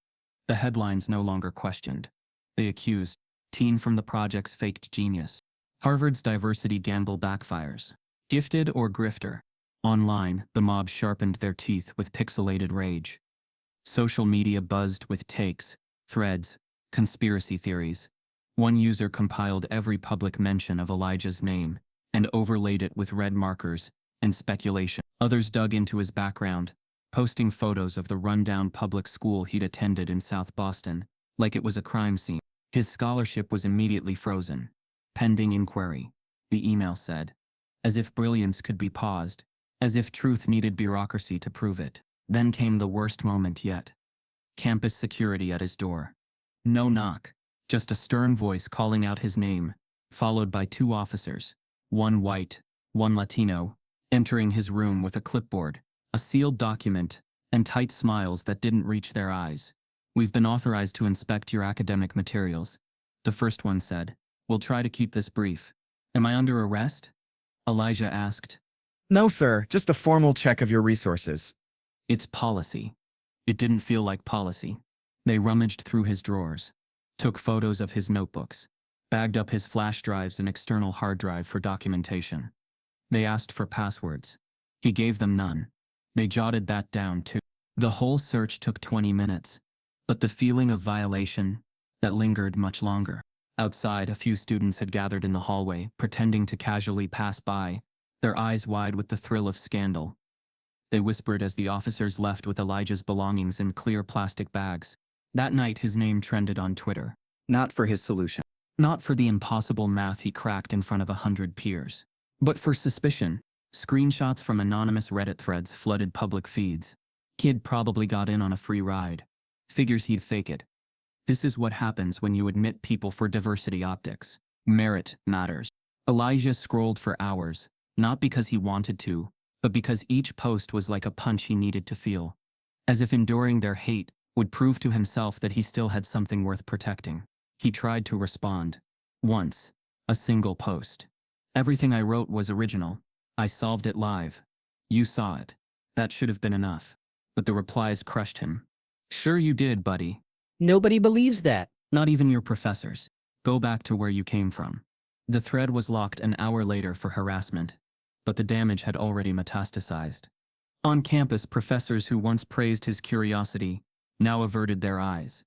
The headlines no longer questioned. They accused. "Teen from the project's faked genius." "Harvard's diversity gamble backfires." "Gifted or grifter?" Online, the mob sharpened their teeth with pixelated rage. Social media buzzed with takes, threads, conspiracy theories. One user compiled every public mention of Elijah's name and overlaid it with red markers and speculation. Others dug into his background, posting photos of the rundown public school he'd attended in South Boston, like it was a crime scene. His scholarship was immediately frozen. "Pending inquiry," the email said. As if brilliance could be paused, as if truth needed bureaucracy to prove it. Then came the worst moment yet. Campus security at his door. No knock, just a stern voice calling out his name, followed by two officers, one white, one Latino, entering his room with a clipboard, a sealed document, and tight smiles that didn't reach their eyes. "We've been authorized to inspect your academic materials," the first one said. "We'll try to keep this brief." "Am I under arrest?" Elijah asked. No, sir, just a formal check of your resources. "It's policy." It didn't feel like policy. They rummaged through his drawers, took photos of his notebooks, bagged up his flash drives and external hard drive for documentation. They asked for passwords. He gave them none. They jotted that down too. The whole search took 20 minutes, but the feeling of violation, that lingered much longer. Outside, a few students had gathered in the hallway, pretending to casually pass by, their eyes wide with the thrill of scandal. They whispered as the officers left with Elijah's belongings in clear plastic bags. That night, his name trended on Twitter. Not for his solution. Not for the impossible math he cracked in front of 100 peers, but for suspicion. Screenshots from anonymous Reddit threads flooded public feeds. Kid probably got in on a free ride. Figures he'd fake it. This is what happens when you admit people for diversity optics. Merit matters. Elijah scrolled for hours, not because he wanted to, but because each post was like a punch he needed to feel. As if enduring their hate would prove to himself that he still had something worth protecting. He tried to respond. Once. A single post. Everything I wrote was original. I solved it live. You saw it. That should have been enough. But the replies crushed him. Sure you did, buddy. Nobody believes that. Not even your professors. Go back to where you came from. The thread was locked an hour later for harassment, but the damage had already metastasized. On campus, professors who once praised his curiosity now averted their eyes.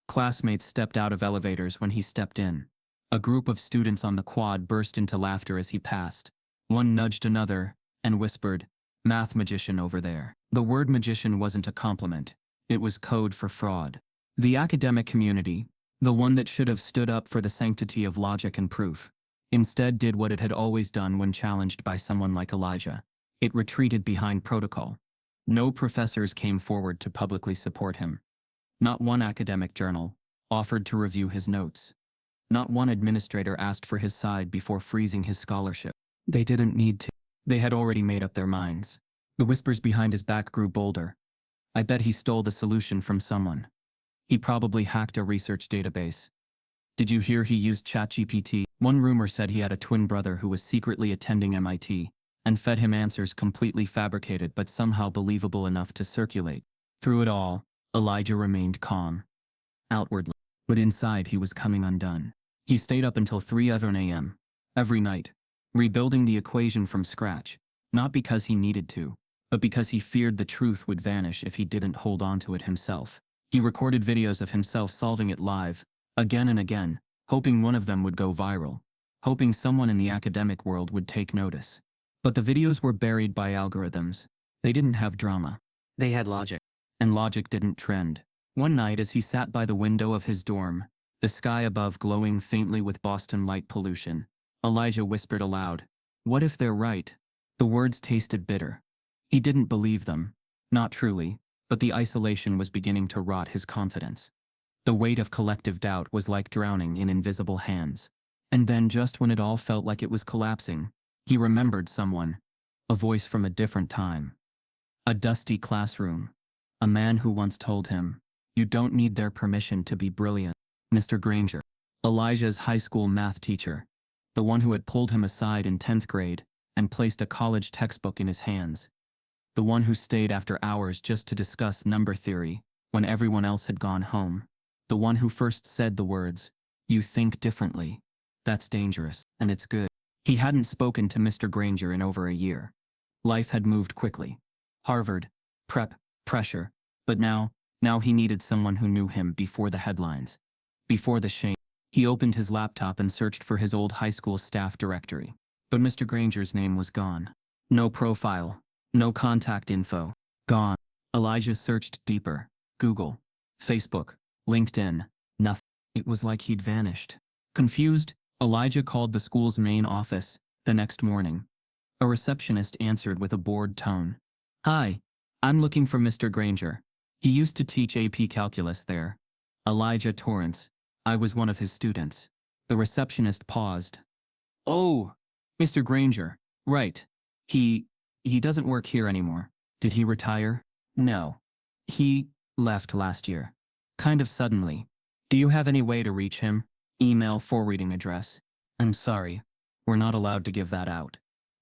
Classmates stepped out of elevators when he stepped in. A group of students on the quad burst into laughter as he passed. One nudged another and whispered, "Math magician over there." The word magician wasn't a compliment. It was code for fraud. The academic community, the one that should have stood up for the sanctity of logic and proof, instead did what it had always done when challenged by someone like Elijah. It retreated behind protocol. No professors came forward to publicly support him. Not one academic journal offered to review his notes. Not one administrator asked for his side before freezing his scholarship. They didn't need to. They had already made up their minds. The whispers behind his back grew bolder. I bet he stole the solution from someone. He probably hacked a research database. Did you hear he used ChatGPT? One rumor said he had a twin brother who was secretly attending MIT and fed him answers completely fabricated but somehow believable enough to circulate. Through it all, Elijah remained calm. Outwardly. But inside he was coming undone. He stayed up until 3 a.m. every night, rebuilding the equation from scratch, not because he needed to, but because he feared the truth would vanish if he didn't hold on to it himself. He recorded videos of himself solving it live, again and again, hoping one of them would go viral, hoping someone in the academic world would take notice. But the videos were buried by algorithms. They didn't have drama. They had logic. And logic didn't trend. One night as he sat by the window of his dorm, the sky above glowing faintly with Boston light pollution, Elijah whispered aloud, "What if they're right?" The words tasted bitter. He didn't believe them. Not truly, but the isolation was beginning to rot his confidence. The weight of collective doubt was like drowning in invisible hands. And then just when it all felt like it was collapsing, he remembered someone. A voice from a different time. A dusty classroom. A man who once told him, "You don't need their permission to be brilliant." Mr. Granger. Elijah's high school math teacher. The one who had pulled him aside in 10th grade and placed a college textbook in his hands. The one who stayed after hours just to discuss number theory when everyone else had gone home. The one who first said the words, "You think differently. That's dangerous, and it's good." He hadn't spoken to Mr. Granger in over a year. Life had moved quickly. Harvard, prep, pressure. But now he needed someone who knew him before the headlines. Before the shame. He opened his laptop and searched for his old high school staff directory. But Mr. Granger's name was gone. No profile. No contact info. Gone. Elijah searched deeper. Google, Facebook, LinkedIn. Nothing. It was like he'd vanished. Confused, Elijah called the school's main office the next morning. A receptionist answered with a bored tone. "Hi, I'm looking for Mr. Granger. He used to teach AP Calculus there." Elijah Torrance. I was one of his students. The receptionist paused. "Oh, Mr. Granger. Right. He doesn't work here anymore." "Did he retire?" "No. He left last year. Kind of suddenly." "Do you have any way to reach him?" "Email forwarding address." "I'm sorry. We're not allowed to give that out."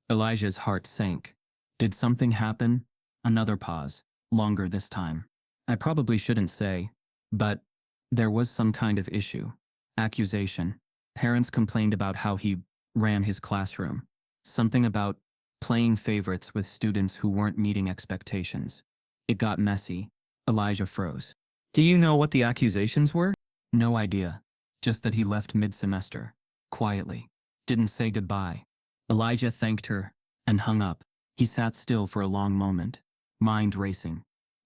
Elijah's heart sank. Did something happen? Another pause. Longer this time. I probably shouldn't say, but there was some kind of issue. Accusation. Parents complained about how he ran his classroom. Something about playing favorites with students who weren't meeting expectations. It got messy. Elijah froze. Do you know what the accusations were? No idea. just that he left mid-semester. Quietly. Didn't say goodbye. Elijah thanked her and hung up. He sat still for a long moment, mind racing.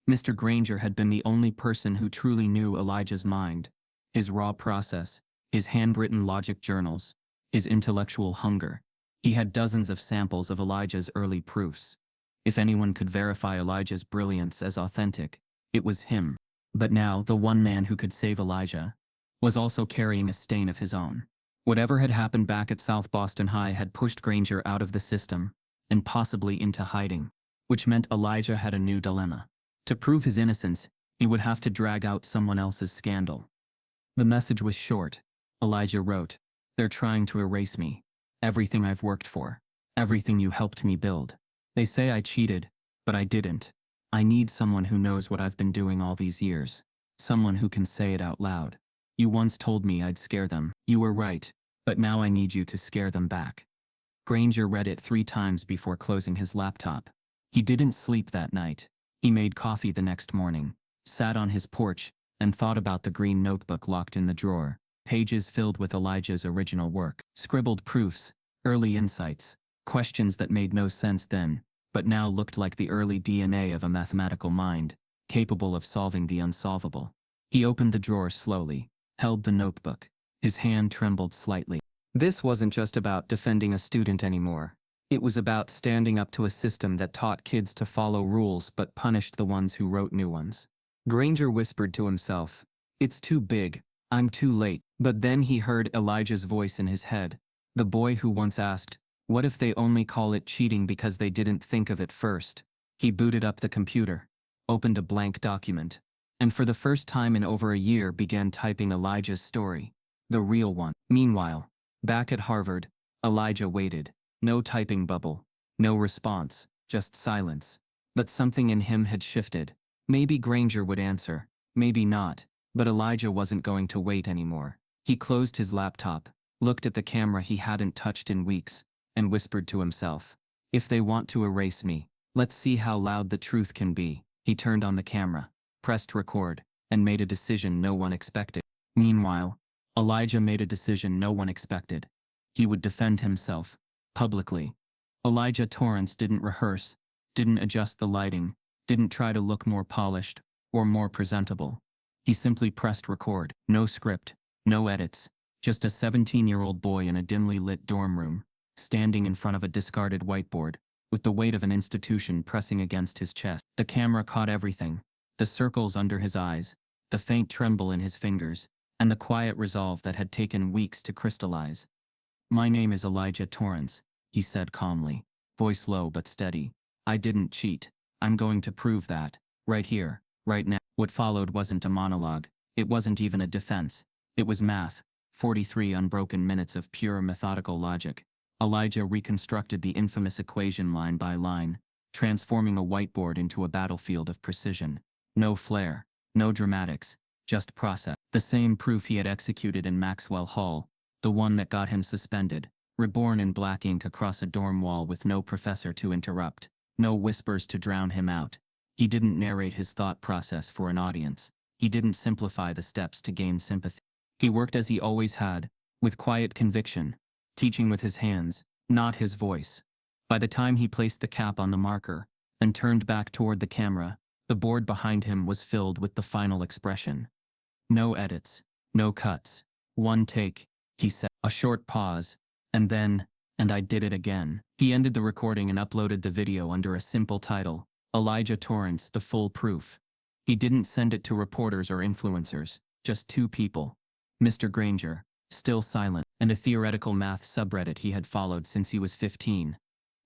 Mr. Granger had been the only person who truly knew Elijah's mind, his raw process, his handwritten logic journals, his intellectual hunger. He had dozens of samples of Elijah's early proofs. If anyone could verify Elijah's brilliance as authentic, it was him. But now, the one man who could save Elijah was also carrying a stain of his own. Whatever had happened back at South Boston High had pushed Granger out of the system, and possibly into hiding, which meant Elijah had a new dilemma. To prove his innocence, he would have to drag out someone else's scandal. The message was short. Elijah wrote, "They're trying to erase me. Everything I've worked for. Everything you helped me build. They say I cheated, but I didn't. I need someone who knows what I've been doing all these years. Someone who can say it out loud. You once told me I'd scare them. You were right, but now I need you to scare them back." Granger read it 3 times before closing his laptop. He didn't sleep that night. He made coffee the next morning, sat on his porch, and thought about the green notebook locked in the drawer, pages filled with Elijah's original work, scribbled proofs, early insights, questions that made no sense then, but now looked like the early DNA of a mathematical mind, capable of solving the unsolvable. He opened the drawer slowly, held the notebook. His hand trembled slightly. This wasn't just about defending a student anymore. It was about standing up to a system that taught kids to follow rules but punished the ones who wrote new ones. Granger whispered to himself, "It's too big. I'm too late." But then he heard Elijah's voice in his head, the boy who once asked, "What if they only call it cheating because they didn't think of it first?" He booted up the computer, opened a blank document, and for the first time in over a year began typing Elijah's story, the real one. Meanwhile, back at Harvard, Elijah waited. No typing bubble, no response, just silence. But something in him had shifted. Maybe Granger would answer, maybe not, but Elijah wasn't going to wait anymore. He closed his laptop, looked at the camera he hadn't touched in weeks, and whispered to himself, "If they want to erase me, let's see how loud the truth can be." He turned on the camera, pressed record, and made a decision no one expected. Meanwhile, Elijah made a decision no one expected. He would defend himself, publicly. Elijah Torrance didn't rehearse, didn't adjust the lighting, didn't try to look more polished or more presentable. He simply pressed record. No script, no edits, just a 17-year-old boy in a dimly lit dorm room, standing in front of a discarded whiteboard, with the weight of an institution pressing against his chest. The camera caught everything, the circles under his eyes, the faint tremble in his fingers, and the quiet resolve that had taken weeks to crystallize. "My name is Elijah Torrance," he said calmly, voice low but steady. "I didn't cheat. I'm going to prove that, right here, right now." What followed wasn't a monologue. It wasn't even a defense. It was math, 43 unbroken minutes of pure methodical logic. Elijah reconstructed the infamous equation line by line, transforming a whiteboard into a battlefield of precision. No flair, no dramatics, just process. The same proof he had executed in Maxwell Hall, the one that got him suspended, reborn in black ink across a dorm wall with no professor to interrupt, no whispers to drown him out. He didn't narrate his thought process for an audience. He didn't simplify the steps to gain sympathy. He worked as he always had, with quiet conviction, teaching with his hands, not his voice. By the time he placed the cap on the marker and turned back toward the camera, the board behind him was filled with the final expression. No edits, no cuts. One take, he said. A short pause, and then, "And I did it again." He ended the recording and uploaded the video under a simple title, Elijah Torrance, the full proof. He didn't send it to reporters or influencers, just 2 people. Mr. Granger, still silent, and a theoretical math subreddit he had followed since he was 15.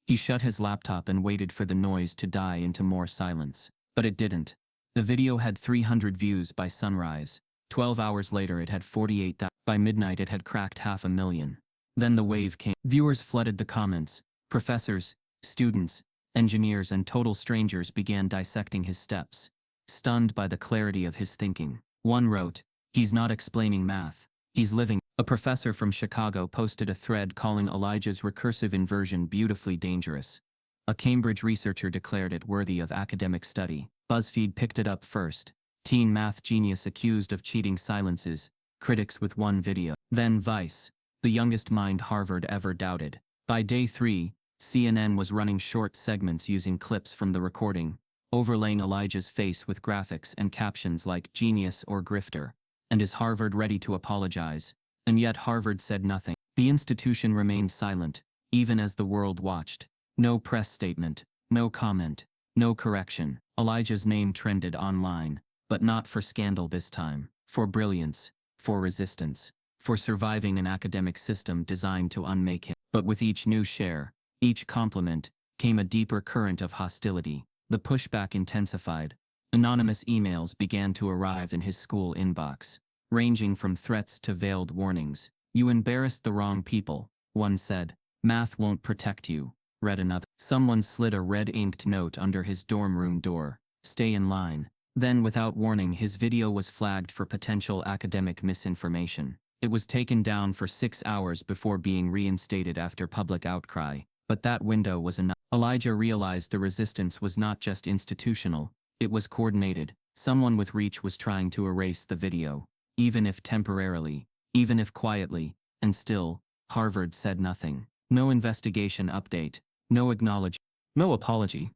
He shut his laptop and waited for the noise to die into more silence. But it didn't. The video had 300 views by sunrise. 12 hours later it had 48,000. By midnight it had cracked 500,000. Then the wave came. Viewers flooded the comments. Professors, students, engineers and total strangers began dissecting his steps, stunned by the clarity of his thinking. One wrote, "He's not explaining math. He's living." A professor from Chicago posted a thread calling Elijah's recursive inversion beautifully dangerous. A Cambridge researcher declared it worthy of academic study. BuzzFeed picked it up first. Teen math genius accused of cheating silences, critics with one video. Then Vice, the youngest mind Harvard ever doubted. By day 3, CNN was running short segments using clips from the recording, overlaying Elijah's face with graphics and captions like genius or grifter, and is Harvard ready to apologize? And yet Harvard said nothing. The institution remained silent, even as the world watched. No press statement, no comment, no correction. Elijah's name trended online, but not for scandal this time, for brilliance, for resistance, for surviving an academic system designed to unmake him. But with each new share, each compliment, came a deeper current of hostility. The pushback intensified. Anonymous emails began to arrive in his school inbox, ranging from threats to veiled warnings. "You embarrassed the wrong people," one said. "Math won't protect you," read another. Someone slid a red-inked note under his dorm room door. "Stay in line." Then, without warning, his video was flagged for potential academic misinformation. It was taken down for 6 hours before being reinstated after public outcry. But that window was enough. Elijah realized the resistance was not just institutional, it was coordinated. Someone with reach was trying to erase the video, even if temporarily, even if quietly, and still, Harvard said nothing. No investigation update, no acknowledgement, no apology.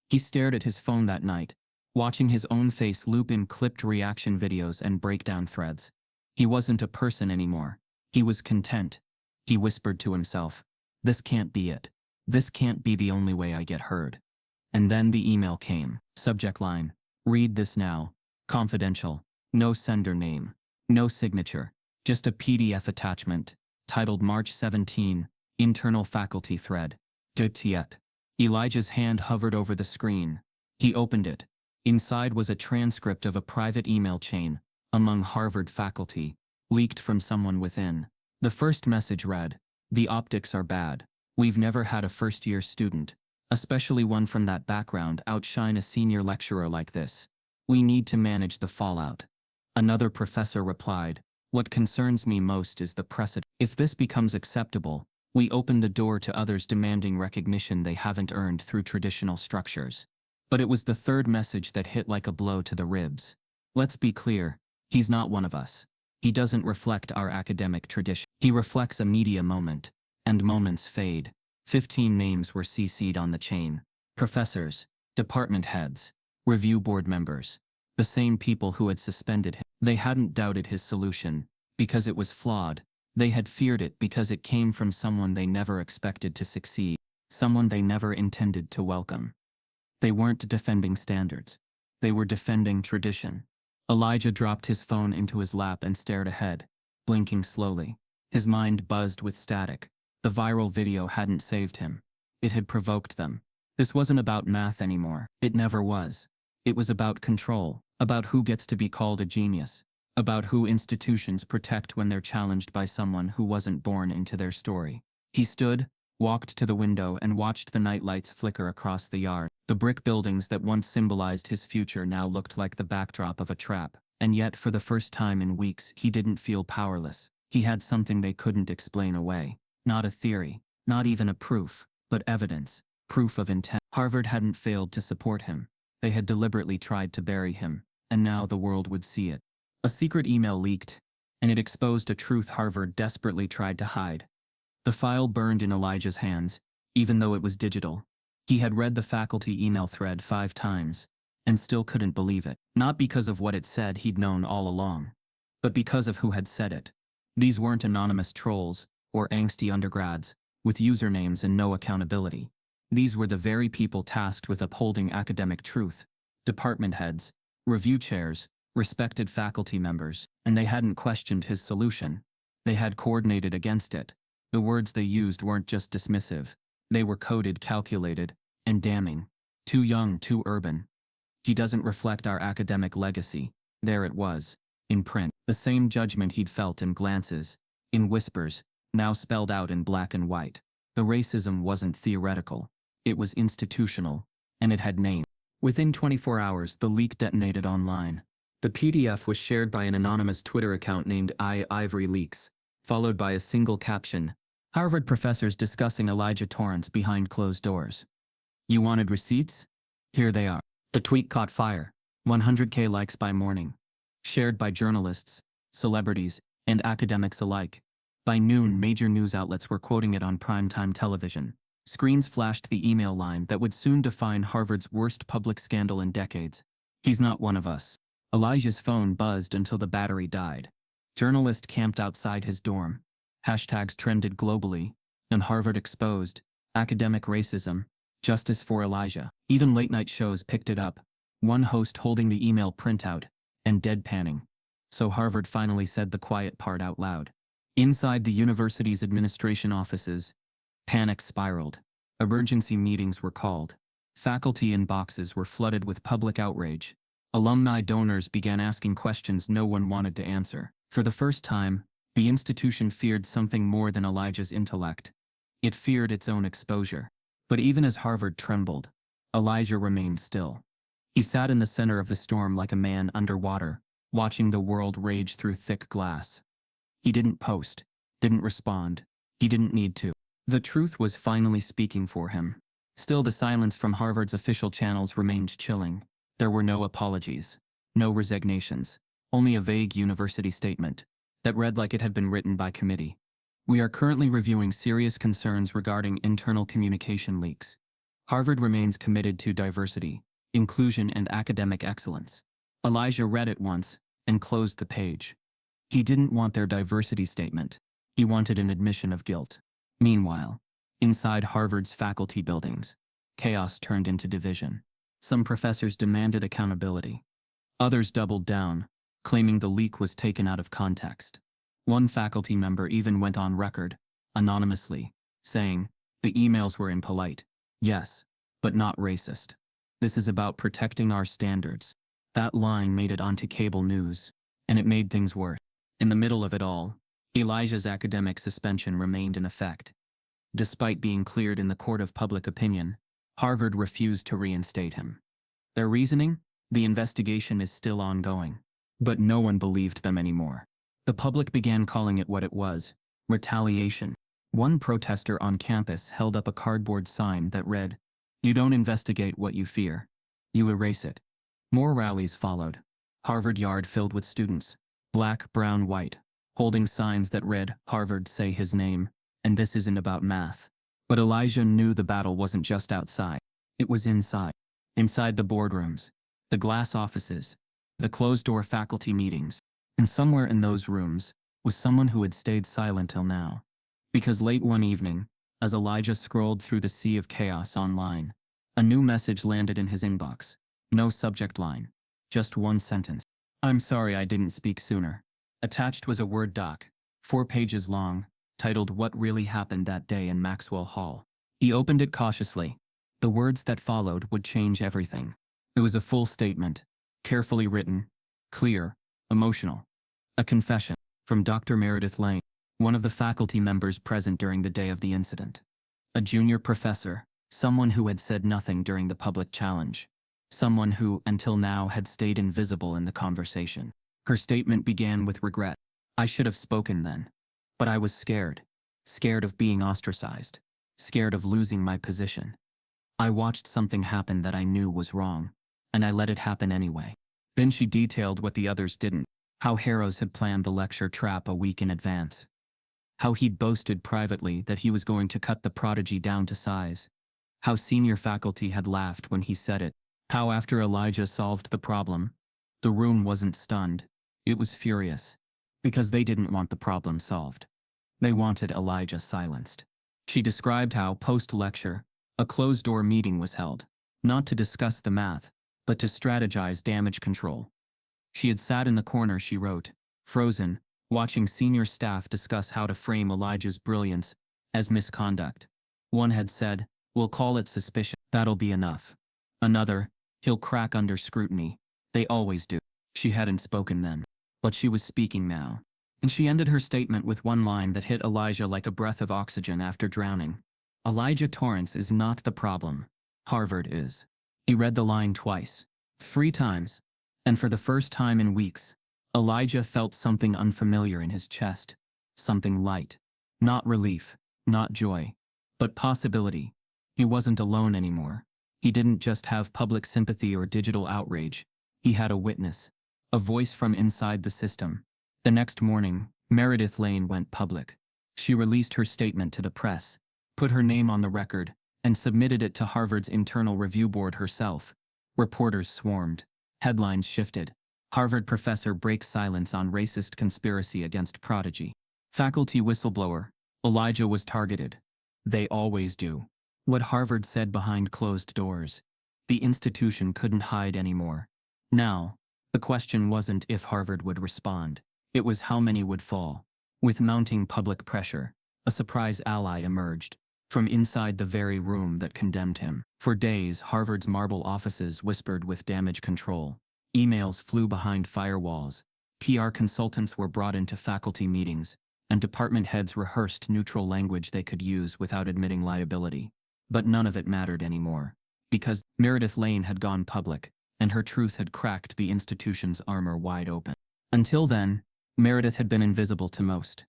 He stared at his phone that night, watching his own face loop in clipped reaction videos and breakdown threads. He wasn't a person anymore. He was content. He whispered to himself, "This can't be it. This can't be the only way I get heard." And then the email came. Subject line: "Read this now. Confidential." No sender name. No signature. Just a PDF attachment, titled March 17, Internal Faculty Thread. Yet. Elijah's hand hovered over the screen. He opened it. Inside was a transcript of a private email chain among Harvard faculty, leaked from someone within. The first message read, "The optics are bad. We've never had a first-year student, especially one from that background, outshine a senior lecturer like this. We need to manage the fallout." Another professor replied, "What concerns me most is the precedent. If this becomes acceptable, we open the door to others demanding recognition they haven't earned through traditional structures." But it was the third message that hit like a blow to the ribs. "Let's be clear, he's not one of us. He doesn't reflect our academic tradition. He reflects a media moment. And moments fade." 15 names were CC'd on the chain. Professors, department heads, review board members. The same people who had suspended him. They hadn't doubted his solution, because it was flawed. They had feared it because it came from someone they never expected to succeed. Someone they never intended to welcome. They weren't defending standards. They were defending tradition. Elijah dropped his phone into his lap and stared ahead, blinking slowly. His mind buzzed with static. The viral video hadn't saved him. It had provoked them. This wasn't about math anymore. It never was. It was about control, about who gets to be called a genius, about who institutions protect when they're challenged by someone who wasn't born into their story. He stood, walked to the window and watched the nightlights flicker across the yard. The brick buildings that once symbolized his future now looked like the backdrop of a trap. And yet, for the first time in weeks, he didn't feel powerless. He had something they couldn't explain away. Not a theory, not even a proof, but evidence, proof of intent. Harvard hadn't failed to support him. They had deliberately tried to bury him, and now the world would see it. A secret email leaked, and it exposed a truth Harvard desperately tried to hide. The file burned in Elijah's hands, even though it was digital. He had read the faculty email thread 5 times, and still couldn't believe it. Not because of what it said he'd known all along, but because of who had said it. These weren't anonymous trolls, or angsty undergrads, with usernames and no accountability. These were the very people tasked with upholding academic truth. Department heads, review chairs, respected faculty members, and they hadn't questioned his solution. They had coordinated against it. The words they used weren't just dismissive. They were coded, calculated, and damning. Too young, too urban. He doesn't reflect our academic legacy. There it was, in print. The same judgment he'd felt in glances, in whispers, now spelled out in black and white. The racism wasn't theoretical. It was institutional, and it had names. Within 24 hours, the leak detonated online. The PDF was shared by an anonymous Twitter account named Ivory Leaks, followed by a single caption, "Harvard professors discussing Elijah Torrance behind closed doors. You wanted receipts? Here they are." The tweet caught fire. 100K likes by morning. Shared by journalists, celebrities, and academics alike. By noon, major news outlets were quoting it on primetime television. Screens flashed the email line that would soon define Harvard's worst public scandal in decades. He's not one of us. Elijah's phone buzzed until the battery died. Journalists camped outside his dorm. Hashtags trended globally, and Harvard exposed, academic racism, justice for Elijah. Even late-night shows picked it up, one host holding the email printout and deadpanning. So Harvard finally said the quiet part out loud. Inside the university's administration offices, panic spiraled. Emergency meetings were called. Faculty inboxes were flooded with public outrage. Alumni donors began asking questions no one wanted to answer. For the first time, the institution feared something more than Elijah's intellect. It feared its own exposure. But even as Harvard trembled, Elijah remained still. He sat in the center of the storm like a man underwater, watching the world rage through thick glass. He didn't post, didn't respond. He didn't need to. The truth was finally speaking for him. Still, the silence from Harvard's official channels remained chilling. There were no apologies, no resignations, only a vague university statement that read like it had been written by committee. We are currently reviewing serious concerns regarding internal communication leaks. Harvard remains committed to diversity, inclusion, and academic excellence. Elijah read it once and closed the page. He didn't want their diversity statement. He wanted an admission of guilt. Meanwhile, inside Harvard's faculty buildings, chaos turned into division. Some professors demanded accountability. Others doubled down, claiming the leak was taken out of context. One faculty member even went on record, anonymously, saying, "The emails were impolite. Yes, but not racist. This is about protecting our standards." That line made it onto cable news, and it made things worse. In the middle of it all, Elijah's academic suspension remained in effect. Despite being cleared in the court of public opinion, Harvard refused to reinstate him. Their reasoning? The investigation is still ongoing. But no one believed them anymore. The public began calling it what it was: retaliation. One protester on campus held up a cardboard sign that read, "You don't investigate what you fear. You erase it." More rallies followed. Harvard Yard filled with students, black, brown, white, holding signs that read, "Harvard, say his name, and this isn't about math." But Elijah knew the battle wasn't just outside. It was inside. Inside the boardrooms, the glass offices, the closed-door faculty meetings. And somewhere in those rooms was someone who had stayed silent till now. Because late one evening, as Elijah scrolled through the sea of chaos online, a new message landed in his inbox. No subject line, just one sentence. "I'm sorry I didn't speak sooner." Attached was a Word doc, 4 pages long, titled "What Really Happened That Day in Maxwell Hall." He opened it cautiously. The words that followed would change everything. It was a full statement, carefully written, clear, emotional. A confession from Dr. Meredith Lane, one of the faculty members present during the day of the incident. A junior professor, someone who had said nothing during the public challenge. Someone who, until now, had stayed invisible in the conversation. Her statement began with regret. "I should have spoken then. But I was scared. Scared of being ostracized. Scared of losing my position. I watched something happen that I knew was wrong, and I let it happen anyway." Then she detailed what the others didn't. How Harrows had planned the lecture trap a week in advance. How he'd boasted privately that he was going to cut the prodigy down to size. How senior faculty had laughed when he said it. How after Elijah solved the problem, the room wasn't stunned, it was furious. Because they didn't want the problem solved. They wanted Elijah silenced. She described how, post-lecture, a closed-door meeting was held, not to discuss the math, but to strategize damage control. She had sat in the corner, she wrote, frozen, watching senior staff discuss how to frame Elijah's brilliance as misconduct. One had said, "We'll call it suspicion. That'll be enough." Another, "He'll crack under scrutiny. They always do." She hadn't spoken then, but she was speaking now. And she ended her statement with one line that hit Elijah like a breath of oxygen after drowning. "Elijah Torrance is not the problem. Harvard is." He read the line twice, 3 times, and for the first time in weeks, Elijah felt something unfamiliar in his chest. Something light. Not relief, not joy, but possibility. He wasn't alone anymore. He didn't just have public sympathy or digital outrage. He had a witness. A voice from inside the system. The next morning, Meredith Lane went public. She released her statement to the press, put her name on the record, and submitted it to Harvard's internal review board herself. Reporters swarmed. Headlines shifted. Harvard professor breaks silence on racist conspiracy against prodigy. Faculty whistleblower. Elijah was targeted. They always do. What Harvard said behind closed doors. The institution couldn't hide anymore. Now, the question wasn't if Harvard would respond. It was how many would fall. With mounting public pressure, a surprise ally emerged from inside the very room that condemned him. For days, Harvard's marble offices whispered with damage control. Emails flew behind firewalls. PR consultants were brought into faculty meetings, and department heads rehearsed neutral language they could use without admitting liability. But none of it mattered anymore, because Meredith Lane had gone public, and her truth had cracked the institution's armor wide open. Until then, Meredith had been invisible to most.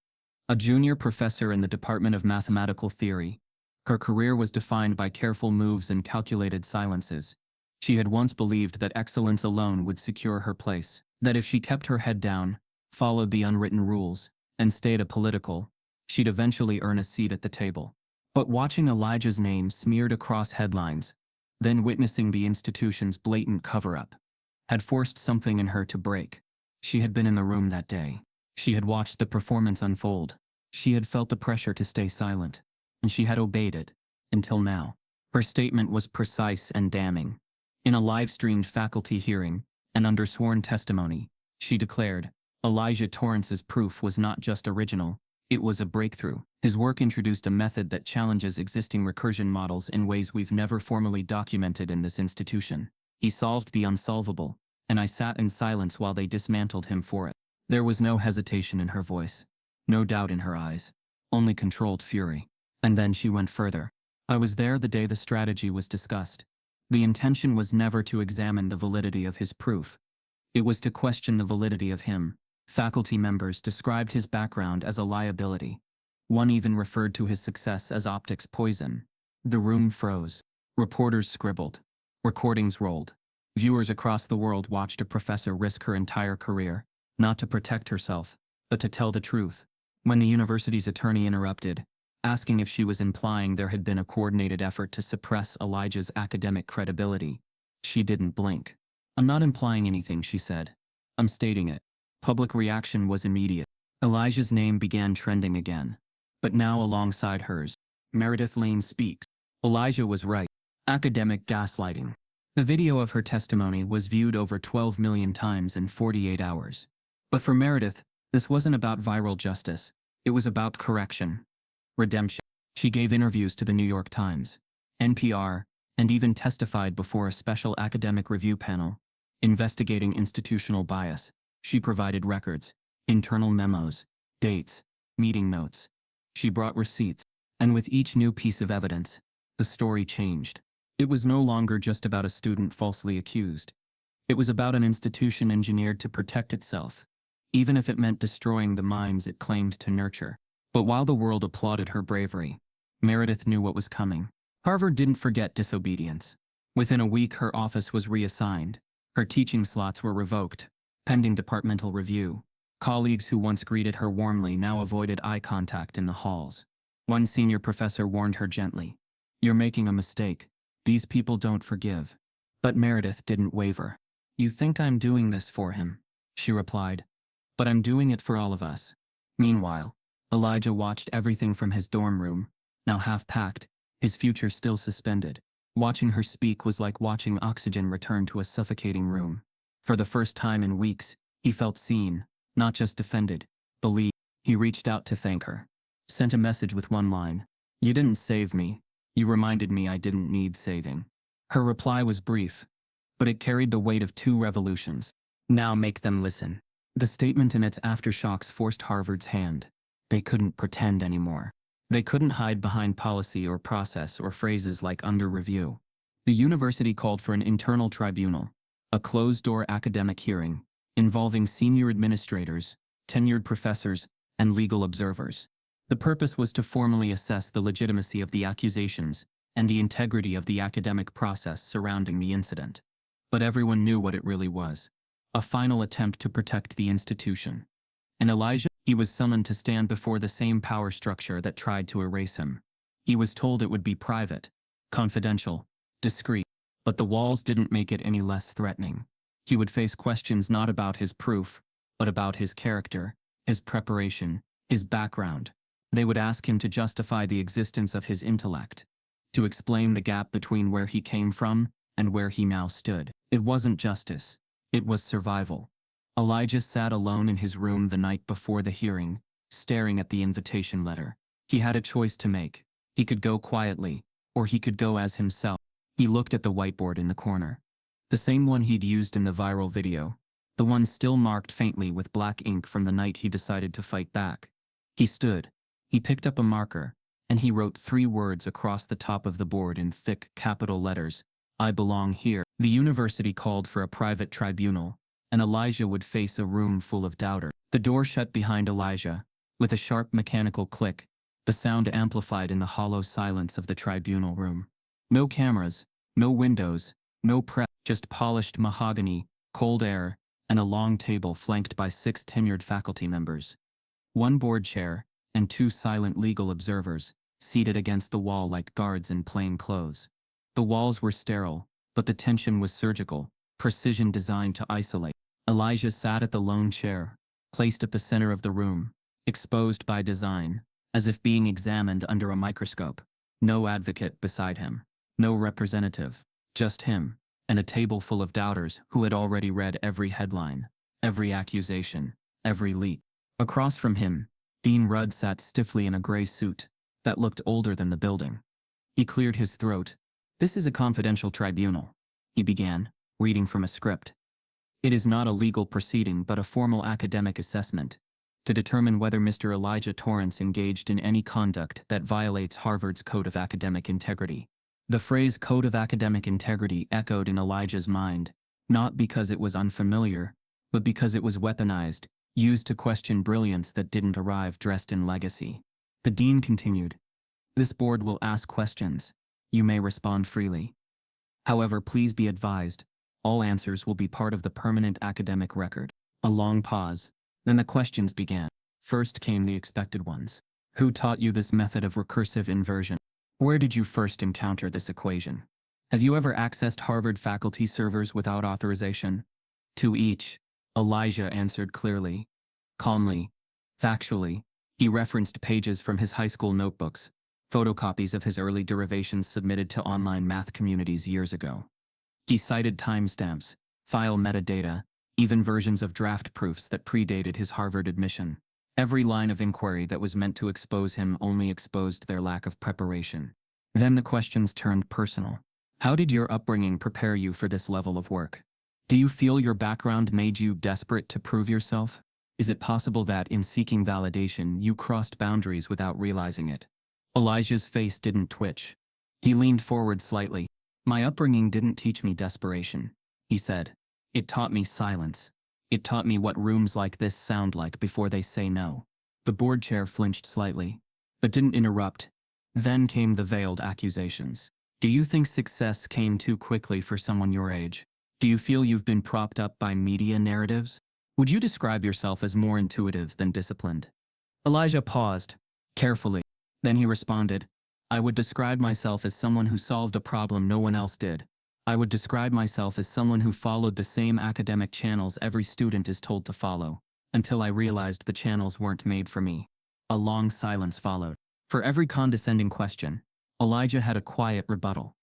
A junior professor in the Department of Mathematical Theory, her career was defined by careful moves and calculated silences. She had once believed that excellence alone would secure her place, that if she kept her head down, followed the unwritten rules, and stayed apolitical, she'd eventually earn a seat at the table. But watching Elijah's name smeared across headlines, then witnessing the institution's blatant cover-up, had forced something in her to break. She had been in the room that day. She had watched the performance unfold. She had felt the pressure to stay silent, and she had obeyed it, until now. Her statement was precise and damning. In a live-streamed faculty hearing, and under sworn testimony, she declared, Elijah Torrance's proof was not just original, it was a breakthrough. His work introduced a method that challenges existing recursion models in ways we've never formally documented in this institution. He solved the unsolvable, and I sat in silence while they dismantled him for it. There was no hesitation in her voice, no doubt in her eyes, only controlled fury. And then she went further. I was there the day the strategy was discussed. The intention was never to examine the validity of his proof. It was to question the validity of him. Faculty members described his background as a liability. One even referred to his success as optics poison. The room froze. Reporters scribbled. Recordings rolled. Viewers across the world watched a professor risk her entire career, not to protect herself, but to tell the truth. When the university's attorney interrupted, asking if she was implying there had been a coordinated effort to suppress Elijah's academic credibility, she didn't blink. I'm not implying anything, she said. I'm stating it. Public reaction was immediate. Elijah's name began trending again, but now alongside hers. Meredith Lane speaks. Elijah was right. Academic gaslighting. The video of her testimony was viewed over 12 million times in 48 hours. But for Meredith, this wasn't about viral justice. It was about correction. Redemption. She gave interviews to the New York Times, NPR, and even testified before a special academic review panel, investigating institutional bias. She provided records, internal memos, dates, meeting notes. She brought receipts, and with each new piece of evidence, the story changed. It was no longer just about a student falsely accused. It was about an institution engineered to protect itself, even if it meant destroying the minds it claimed to nurture. But while the world applauded her bravery, Meredith knew what was coming. Harvard didn't forget disobedience. Within a week, her office was reassigned. Her teaching slots were revoked, pending departmental review. Colleagues who once greeted her warmly now avoided eye contact in the halls. One senior professor warned her gently, "You're making a mistake. These people don't forgive." But Meredith didn't waver. "You think I'm doing this for him," she replied, "but I'm doing it for all of us." Meanwhile, Elijah watched everything from his dorm room, now half-packed, his future still suspended. Watching her speak was like watching oxygen return to a suffocating room. For the first time in weeks, he felt seen, not just defended, believed. He reached out to thank her. Sent a message with one line, "You didn't save me. You reminded me I didn't need saving." Her reply was brief, but it carried the weight of 2 revolutions. Now make them listen. The statement and its aftershocks forced Harvard's hand. They couldn't pretend anymore. They couldn't hide behind policy or process or phrases like under review. The university called for an internal tribunal, a closed-door academic hearing, involving senior administrators, tenured professors, and legal observers. The purpose was to formally assess the legitimacy of the accusations and the integrity of the academic process surrounding the incident. But everyone knew what it really was: a final attempt to protect the institution. And Elijah, he was summoned to stand before the same power structure that tried to erase him. He was told it would be private, confidential, discreet, but the walls didn't make it any less threatening. He would face questions not about his proof, but about his character, his preparation, his background. They would ask him to justify the existence of his intellect, to explain the gap between where he came from and where he now stood. It wasn't justice, it was survival. Elijah sat alone in his room the night before the hearing, staring at the invitation letter. He had a choice to make. He could go quietly, or he could go as himself. He looked at the whiteboard in the corner. The same one he'd used in the viral video. The one still marked faintly with black ink from the night he decided to fight back. He stood. He picked up a marker, and he wrote 3 words across the top of the board in thick capital letters. I belong here. The university called for a private tribunal, and Elijah would face a room full of doubters. The door shut behind Elijah. With a sharp mechanical click, the sound amplified in the hollow silence of the tribunal room. No cameras, no windows, no press, just polished mahogany, cold air, and a long table flanked by 6 tenured faculty members. 1 board chair, and 2 silent legal observers, seated against the wall like guards in plain clothes. The walls were sterile, but the tension was surgical, precision designed to isolate. Elijah sat at the lone chair, placed at the center of the room, exposed by design, as if being examined under a microscope. No advocate beside him, no representative, just him, and a table full of doubters who had already read every headline, every accusation, every leak. Across from him, Dean Rudd sat stiffly in a gray suit that looked older than the building. He cleared his throat. This is a confidential tribunal, he began, reading from a script. It is not a legal proceeding but a formal academic assessment to determine whether Mr. Elijah Torrance engaged in any conduct that violates Harvard's Code of Academic Integrity. The phrase Code of Academic Integrity echoed in Elijah's mind, not because it was unfamiliar, but because it was weaponized, used to question brilliance that didn't arrive dressed in legacy. The dean continued, "This board will ask questions. You may respond freely. However, please be advised, all answers will be part of the permanent academic record." A long pause. Then the questions began. First came the expected ones. Who taught you this method of recursive inversion? Where did you first encounter this equation? Have you ever accessed Harvard faculty servers without authorization? To each, Elijah answered clearly, calmly, factually. He referenced pages from his high school notebooks, photocopies of his early derivations submitted to online math communities years ago. He cited timestamps, file metadata, even versions of draft proofs that predated his Harvard admission. Every line of inquiry that was meant to expose him only exposed their lack of preparation. Then the questions turned personal. How did your upbringing prepare you for this level of work? Do you feel your background made you desperate to prove yourself? Is it possible that, in seeking validation, you crossed boundaries without realizing it? Elijah's face didn't twitch. He leaned forward slightly. My upbringing didn't teach me desperation, he said. It taught me silence. It taught me what rooms like this sound like before they say no. The board chair flinched slightly, but didn't interrupt. Then came the veiled accusations. Do you think success came too quickly for someone your age? Do you feel you've been propped up by media narratives? Would you describe yourself as more intuitive than disciplined? Elijah paused, carefully. Then he responded, I would describe myself as someone who solved a problem no one else did. I would describe myself as someone who followed the same academic channels every student is told to follow, until I realized the channels weren't made for me. A long silence followed. For every condescending question, Elijah had a quiet rebuttal.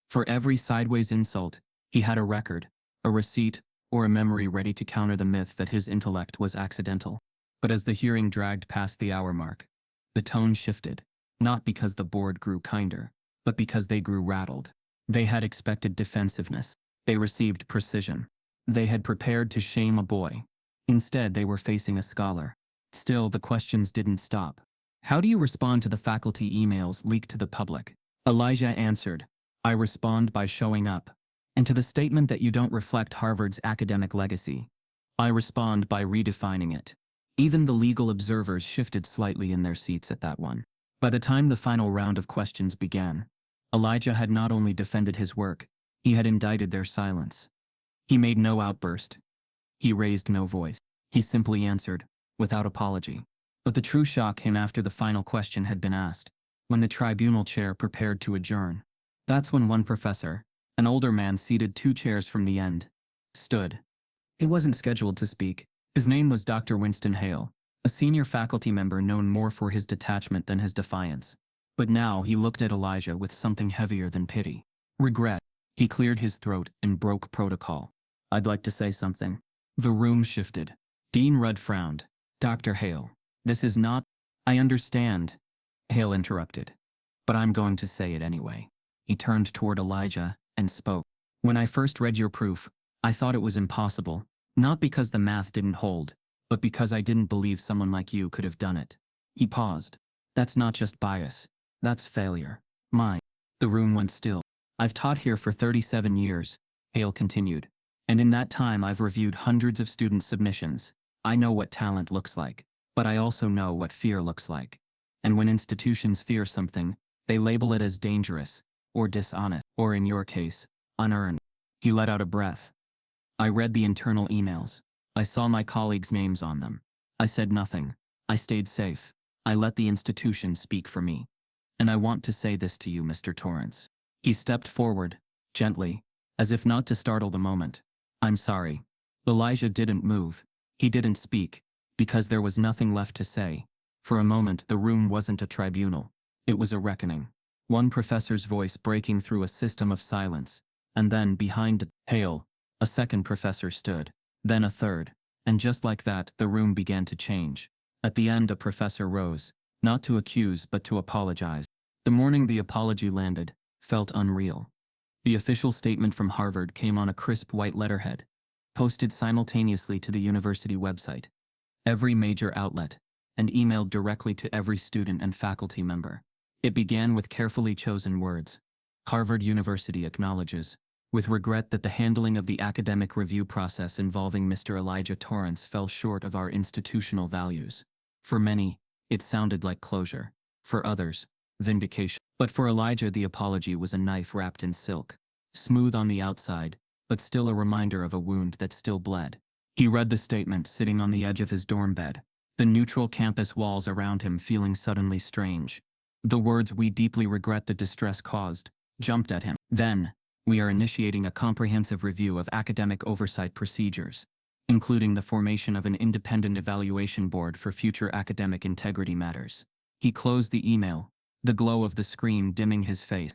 For every sideways insult, he had a record, a receipt, or a memory ready to counter the myth that his intellect was accidental. But as the hearing dragged past the hour mark, the tone shifted, not because the board grew kinder, but because they grew rattled. They had expected defensiveness. They received precision. They had prepared to shame a boy. Instead, they were facing a scholar. Still, the questions didn't stop. How do you respond to the faculty emails leaked to the public? Elijah answered, I respond by showing up. And to the statement that you don't reflect Harvard's academic legacy, I respond by redefining it. Even the legal observers shifted slightly in their seats at that one. By the time the final round of questions began, Elijah had not only defended his work, he had indicted their silence. He made no outburst. He raised no voice. He simply answered, without apology. But the true shock came after the final question had been asked, when the tribunal chair prepared to adjourn. That's when one professor, an older man seated 2 chairs from the end, stood. He wasn't scheduled to speak. His name was Dr. Winston Hale, a senior faculty member known more for his detachment than his defiance. But now he looked at Elijah with something heavier than pity. Regret. He cleared his throat and broke protocol. I'd like to say something. The room shifted. Dean Rudd frowned. Dr. Hale, this is not... I understand, Hale interrupted. But I'm going to say it anyway. He turned toward Elijah and spoke. When I first read your proof, I thought it was impossible, not because the math didn't hold, but because I didn't believe someone like you could have done it. He paused. That's not just bias. That's failure. Mine. The room went still. I've taught here for 37 years, Hale continued. And in that time I've reviewed hundreds of student submissions. I know what talent looks like, but I also know what fear looks like. And when institutions fear something, they label it as dangerous, or dishonest, or in your case, unearned. He let out a breath. I read the internal emails. I saw my colleagues' names on them. I said nothing. I stayed safe. I let the institution speak for me. And I want to say this to you, Mr. Torrance. He stepped forward, gently, as if not to startle the moment. I'm sorry. Elijah didn't move. He didn't speak, because there was nothing left to say. For a moment, the room wasn't a tribunal. It was a reckoning. One professor's voice breaking through a system of silence. And then, behind Hale, a second professor stood. Then a third. And just like that, the room began to change. At the end, a professor rose, not to accuse but to apologize. The morning the apology landed felt unreal. The official statement from Harvard came on a crisp white letterhead, posted simultaneously to the university website, every major outlet, and emailed directly to every student and faculty member. It began with carefully chosen words. Harvard University acknowledges, with regret, that the handling of the academic review process involving Mr. Elijah Torrance fell short of our institutional values. For many, it sounded like closure. For others, vindication. But for Elijah, the apology was a knife wrapped in silk, smooth on the outside, but still a reminder of a wound that still bled. He read the statement sitting on the edge of his dorm bed, the neutral campus walls around him feeling suddenly strange. The words, "We deeply regret the distress caused," jumped at him. Then, "We are initiating a comprehensive review of academic oversight procedures, including the formation of an independent evaluation board for future academic integrity matters." He closed the email, the glow of the screen dimming his face.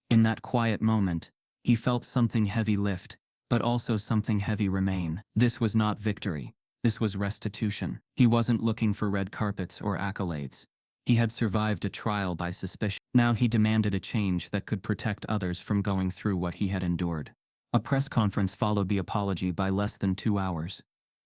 In that quiet moment, he felt something heavy lift, but also something heavy remain. This was not victory. This was restitution. He wasn't looking for red carpets or accolades. He had survived a trial by suspicion. Now he demanded a change that could protect others from going through what he had endured. A press conference followed the apology by less than 2 hours.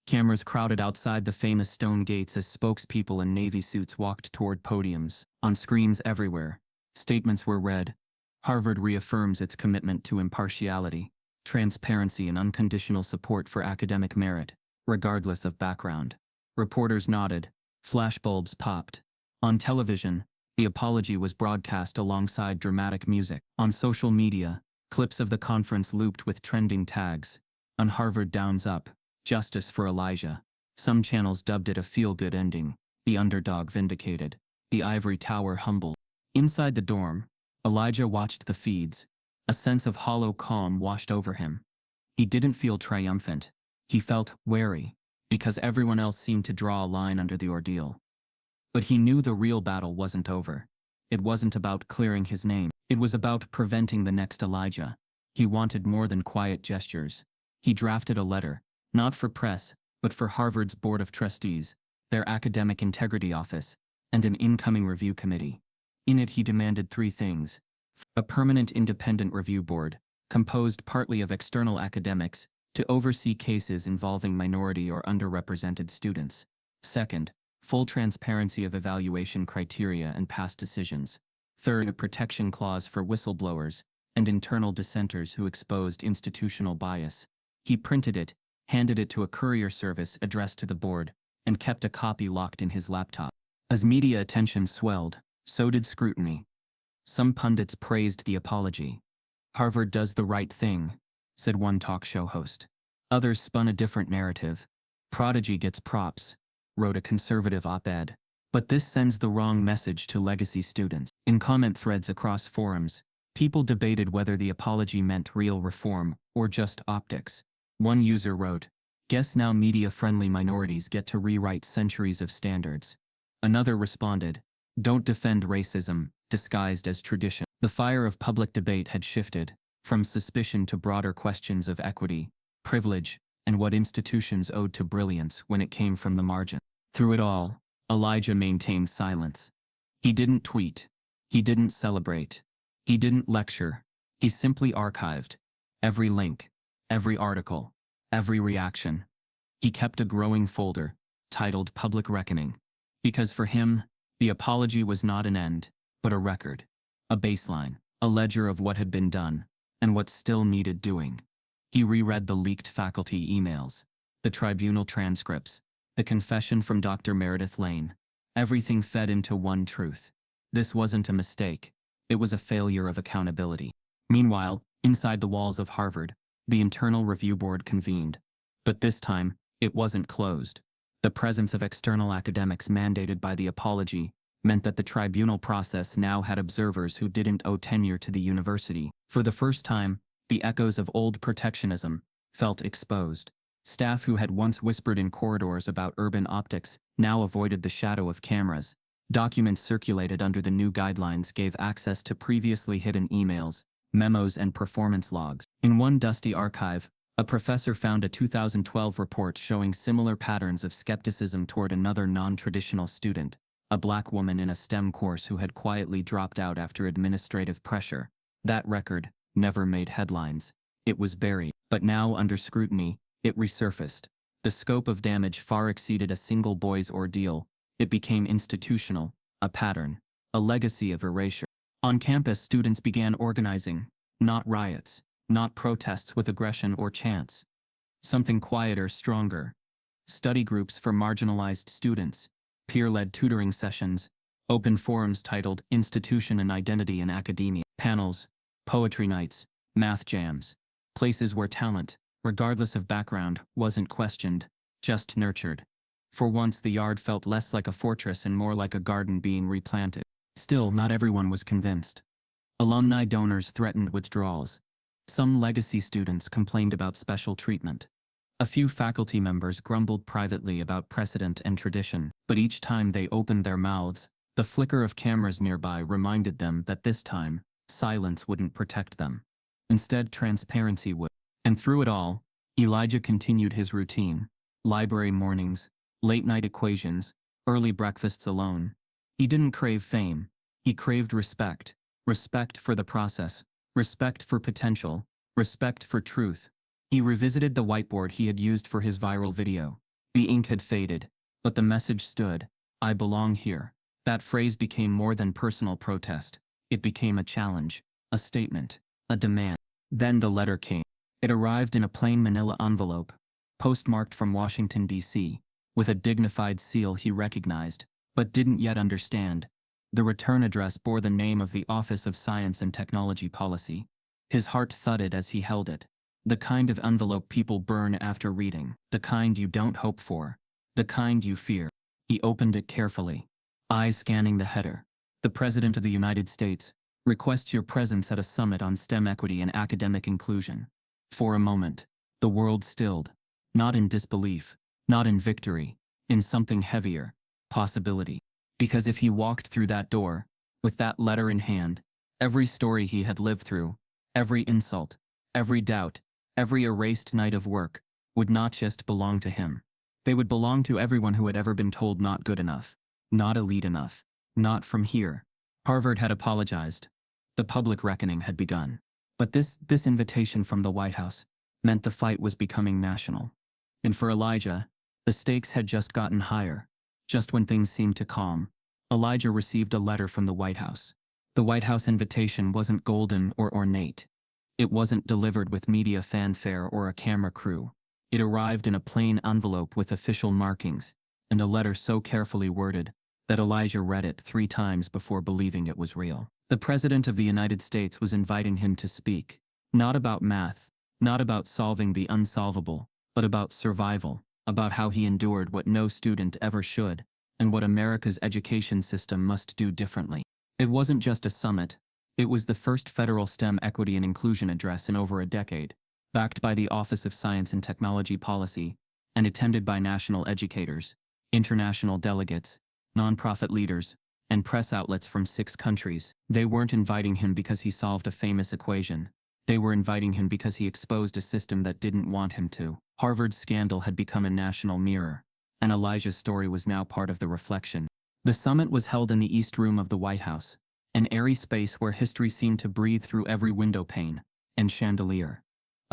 Cameras crowded outside the famous stone gates as spokespeople in navy suits walked toward podiums. On screens everywhere, statements were read. Harvard reaffirms its commitment to impartiality, transparency, and unconditional support for academic merit, regardless of background. Reporters nodded. Flashbulbs popped. On television, the apology was broadcast alongside dramatic music. On social media, clips of the conference looped with trending tags. On Harvard Downs Up, "Justice for Elijah." Some channels dubbed it a feel-good ending. The underdog vindicated. The ivory tower humbled. Inside the dorm, Elijah watched the feeds. A sense of hollow calm washed over him. He didn't feel triumphant. He felt wary, because everyone else seemed to draw a line under the ordeal. But he knew the real battle wasn't over. It wasn't about clearing his name. It was about preventing the next Elijah. He wanted more than quiet gestures. He drafted a letter, not for press, but for Harvard's Board of Trustees, their Academic Integrity Office, and an incoming review committee. In it he demanded 3 things. A permanent independent review board, composed partly of external academics, to oversee cases involving minority or underrepresented students. Second, full transparency of evaluation criteria and past decisions. Third, a protection clause for whistleblowers and internal dissenters who exposed institutional bias. He printed it, handed it to a courier service addressed to the board, and kept a copy locked in his laptop. As media attention swelled, so did scrutiny. Some pundits praised the apology. "Harvard does the right thing," said one talk show host. Others spun a different narrative. "Prodigy gets props. wrote a conservative op-ed. But this sends the wrong message to legacy students. In comment threads across forums, people debated whether the apology meant real reform or just optics. One user wrote, "Guess now media-friendly minorities get to rewrite centuries of standards." Another responded, "Don't defend racism, disguised as tradition." The fire of public debate had shifted, from suspicion to broader questions of equity, privilege, and what institutions owed to brilliance when it came from the margin. Through it all, Elijah maintained silence. He didn't tweet. He didn't celebrate. He didn't lecture. He simply archived every link, every article, every reaction. He kept a growing folder, titled Public Reckoning. Because for him, the apology was not an end, but a record, a baseline, a ledger of what had been done, and what still needed doing. He reread the leaked faculty emails, the tribunal transcripts, the confession from Dr. Meredith Lane. Everything fed into one truth. This wasn't a mistake. It was a failure of accountability. Meanwhile, inside the walls of Harvard, the internal review board convened. But this time, it wasn't closed. The presence of external academics mandated by the apology meant that the tribunal process now had observers who didn't owe tenure to the university. For the first time, the echoes of old protectionism felt exposed. Staff who had once whispered in corridors about urban optics now avoided the shadow of cameras. Documents circulated under the new guidelines gave access to previously hidden emails, memos, and performance logs. In one dusty archive, a professor found a 2012 report showing similar patterns of skepticism toward another non-traditional student, a black woman in a STEM course who had quietly dropped out after administrative pressure. That record never made headlines. It was buried. But now, under scrutiny, it resurfaced. The scope of damage far exceeded a single boy's ordeal. It became institutional, a pattern, a legacy of erasure. On campus, students began organizing, not riots, not protests with aggression or chants. Something quieter, stronger. Study groups for marginalized students, peer-led tutoring sessions, open forums titled Institution and Identity in Academia, panels, poetry nights, math jams, places where talent, regardless of background, wasn't questioned, just nurtured. For once, the yard felt less like a fortress and more like a garden being replanted. Still, not everyone was convinced. Alumni donors threatened withdrawals. Some legacy students complained about special treatment. A few faculty members grumbled privately about precedent and tradition, but each time they opened their mouths, the flicker of cameras nearby reminded them that this time, silence wouldn't protect them. Instead, transparency would. And through it all, Elijah continued his routine: library mornings, late-night equations, early breakfasts alone. He didn't crave fame. He craved respect. Respect for the process. Respect for potential. Respect for truth. He revisited the whiteboard he had used for his viral video. The ink had faded, but the message stood: "I belong here." That phrase became more than personal protest. It became a challenge, a statement, a demand. Then the letter came. It arrived in a plain manila envelope, postmarked from Washington, D.C., with a dignified seal he recognized, but didn't yet understand. The return address bore the name of the Office of Science and Technology Policy. His heart thudded as he held it. The kind of envelope people burn after reading, the kind you don't hope for, the kind you fear. He opened it carefully, eyes scanning the header. "The President of the United States requests your presence at a summit on STEM equity and academic inclusion." For a moment, the world stilled, not in disbelief, not in victory, in something heavier: possibility. Because if he walked through that door, with that letter in hand, every story he had lived through, every insult, every doubt, every erased night of work, would not just belong to him. They would belong to everyone who had ever been told not good enough, not elite enough, not from here. Harvard had apologized. The public reckoning had begun. But this invitation from the White House meant the fight was becoming national. And for Elijah, the stakes had just gotten higher. Just when things seemed to calm, Elijah received a letter from the White House. The White House invitation wasn't golden or ornate. It wasn't delivered with media fanfare or a camera crew. It arrived in a plain envelope with official markings, and a letter so carefully worded that Elijah read it 3 times before believing it was real. The President of the United States was inviting him to speak, not about math, not about solving the unsolvable, but about survival, about how he endured what no student ever should, and what America's education system must do differently. It wasn't just a summit, it was the first federal STEM equity and inclusion address in over a decade, backed by the Office of Science and Technology Policy, and attended by national educators, international delegates, nonprofit leaders, and press outlets from 6 countries. They weren't inviting him because he solved a famous equation. They were inviting him because he exposed a system that didn't want him to. Harvard's scandal had become a national mirror, and Elijah's story was now part of the reflection. The summit was held in the East Room of the White House, an airy space where history seemed to breathe through every window pane and chandelier.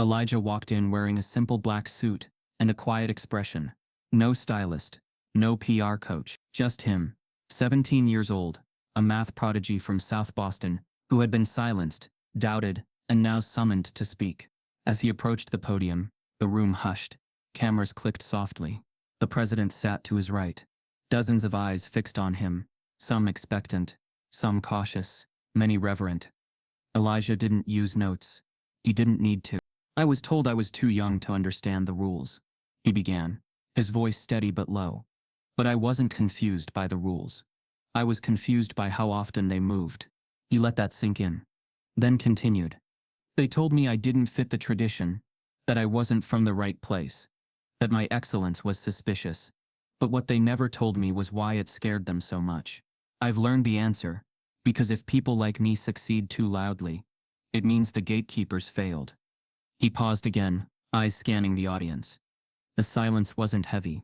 Elijah walked in wearing a simple black suit and a quiet expression. No stylist, no PR coach, just him, 17 years old, a math prodigy from South Boston, who had been silenced, doubted, and now summoned to speak. As he approached the podium, the room hushed. Cameras clicked softly. The president sat to his right. Dozens of eyes fixed on him, some expectant, some cautious, many reverent. Elijah didn't use notes. He didn't need to. "I was told I was too young to understand the rules," he began, his voice steady but low. "But I wasn't confused by the rules. I was confused by how often they moved." He let that sink in. Then continued. "They told me I didn't fit the tradition, that I wasn't from the right place, that my excellence was suspicious. But what they never told me was why it scared them so much. I've learned the answer, because if people like me succeed too loudly, it means the gatekeepers failed." He paused again, eyes scanning the audience. The silence wasn't heavy.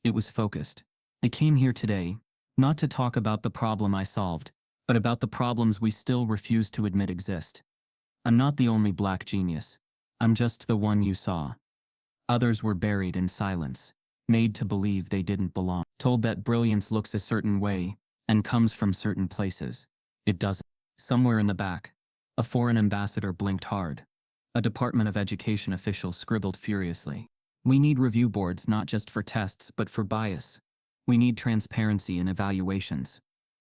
It was focused. "I came here today, not to talk about the problem I solved, but about the problems we still refuse to admit exist. I'm not the only black genius. I'm just the one you saw. Others were buried in silence, made to believe they didn't belong, told that brilliance looks a certain way and comes from certain places. It doesn't." Somewhere in the back, a foreign ambassador blinked hard. A Department of Education official scribbled furiously. "We need review boards not just for tests but for bias. We need transparency in evaluations.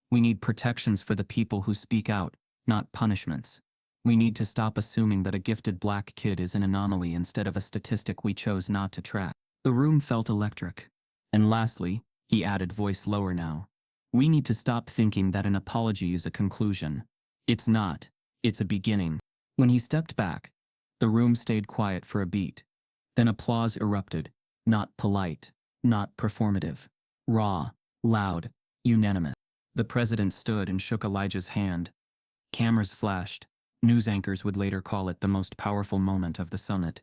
We need protections for the people who speak out, not punishments. We need to stop assuming that a gifted black kid is an anomaly instead of a statistic we chose not to track." The room felt electric. "And lastly," he added, voice lower now, "we need to stop thinking that an apology is a conclusion. It's not. It's a beginning." When he stepped back, the room stayed quiet for a beat. Then applause erupted, not polite, not performative. Raw, loud, unanimous. The president stood and shook Elijah's hand. Cameras flashed. News anchors would later call it the most powerful moment of the summit.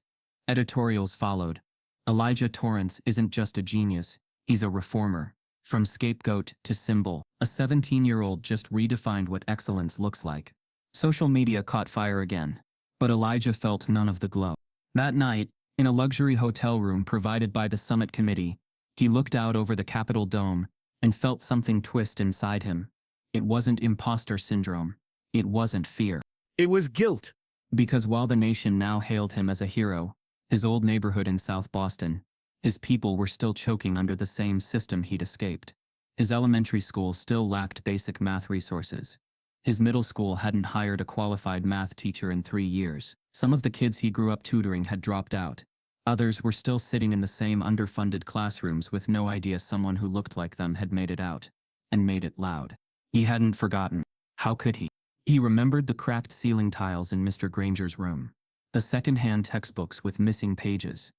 Editorials followed. Elijah Torrance isn't just a genius, he's a reformer. From scapegoat to symbol, a 17-year-old just redefined what excellence looks like. Social media caught fire again, but Elijah felt none of the glow. That night, in a luxury hotel room provided by the summit committee, he looked out over the Capitol dome and felt something twist inside him. It wasn't imposter syndrome. It wasn't fear. It was guilt. Because while the nation now hailed him as a hero, his old neighborhood in South Boston, his people were still choking under the same system he'd escaped. His elementary school still lacked basic math resources. His middle school hadn't hired a qualified math teacher in 3 years. Some of the kids he grew up tutoring had dropped out. Others were still sitting in the same underfunded classrooms with no idea someone who looked like them had made it out, and made it loud. He hadn't forgotten. How could he? He remembered the cracked ceiling tiles in Mr. Granger's room, the second-hand textbooks with missing pages,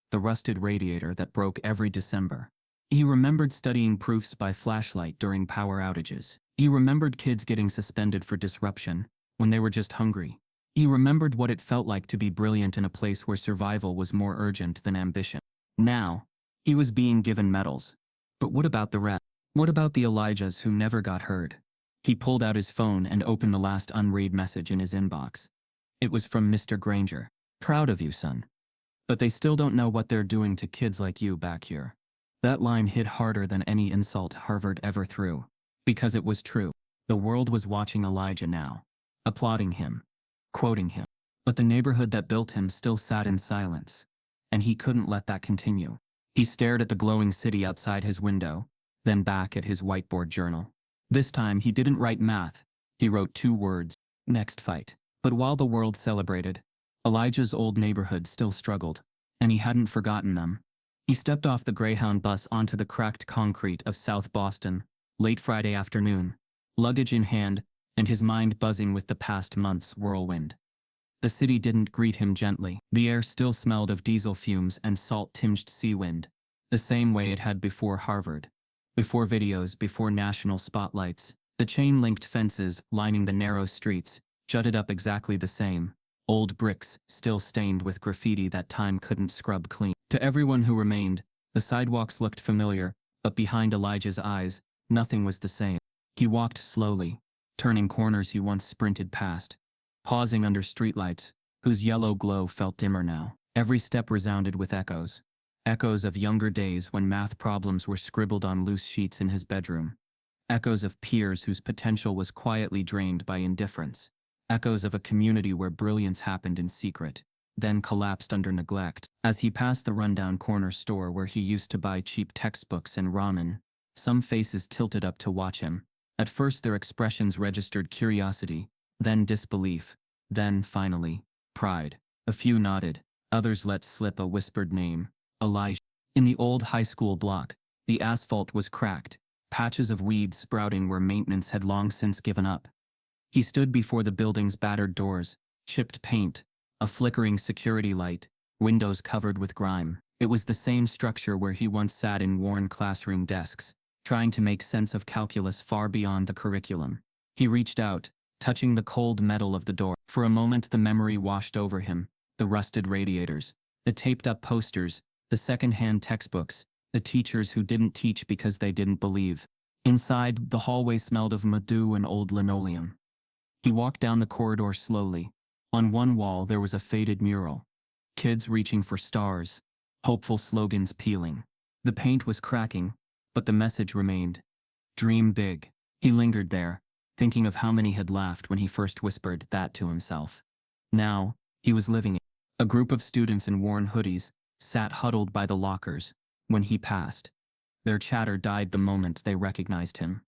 the rusted radiator that broke every December. He remembered studying proofs by flashlight during power outages. He remembered kids getting suspended for disruption when they were just hungry. He remembered what it felt like to be brilliant in a place where survival was more urgent than ambition. Now, he was being given medals. But what about the rest? What about the Elijahs who never got heard? He pulled out his phone and opened the last unread message in his inbox. It was from Mr. Granger. "Proud of you, son. But they still don't know what they're doing to kids like you back here." That line hit harder than any insult Harvard ever threw. Because it was true. The world was watching Elijah now, applauding him, quoting him. But the neighborhood that built him still sat in silence, and he couldn't let that continue. He stared at the glowing city outside his window, then back at his whiteboard journal. This time he didn't write math. He wrote 2 words, "Next fight." But while the world celebrated, Elijah's old neighborhood still struggled, and he hadn't forgotten them. He stepped off the Greyhound bus onto the cracked concrete of South Boston, late Friday afternoon, luggage in hand, and his mind buzzing with the past month's whirlwind. The city didn't greet him gently. The air still smelled of diesel fumes and salt-tinged sea wind, the same way it had before Harvard. Before videos, before national spotlights, the chain-linked fences lining the narrow streets jutted up exactly the same, old bricks still stained with graffiti that time couldn't scrub clean. To everyone who remained, the sidewalks looked familiar, but behind Elijah's eyes, nothing was the same. He walked slowly, turning corners he once sprinted past, pausing under streetlights, whose yellow glow felt dimmer now. Every step resounded with echoes. Echoes of younger days when math problems were scribbled on loose sheets in his bedroom. Echoes of peers whose potential was quietly drained by indifference. Echoes of a community where brilliance happened in secret, then collapsed under neglect. As he passed the rundown corner store where he used to buy cheap textbooks and ramen, some faces tilted up to watch him. At first their expressions registered curiosity, then disbelief, then, finally, pride. A few nodded, others let slip a whispered name, Elijah. In the old high school block, the asphalt was cracked, patches of weeds sprouting where maintenance had long since given up. He stood before the building's battered doors, chipped paint, a flickering security light, windows covered with grime. It was the same structure where he once sat in worn classroom desks, trying to make sense of calculus far beyond the curriculum. He reached out, touching the cold metal of the door. For a moment the memory washed over him, the rusted radiators, the taped-up posters, the second-hand textbooks, the teachers who didn't teach because they didn't believe. Inside, the hallway smelled of Madou and old linoleum. He walked down the corridor slowly. On one wall there was a faded mural. Kids reaching for stars, hopeful slogans peeling. The paint was cracking, but the message remained. Dream big. He lingered there, thinking of how many had laughed when he first whispered that to himself. Now, he was living it. A group of students in worn hoodies sat huddled by the lockers when he passed. Their chatter died the moment they recognized him.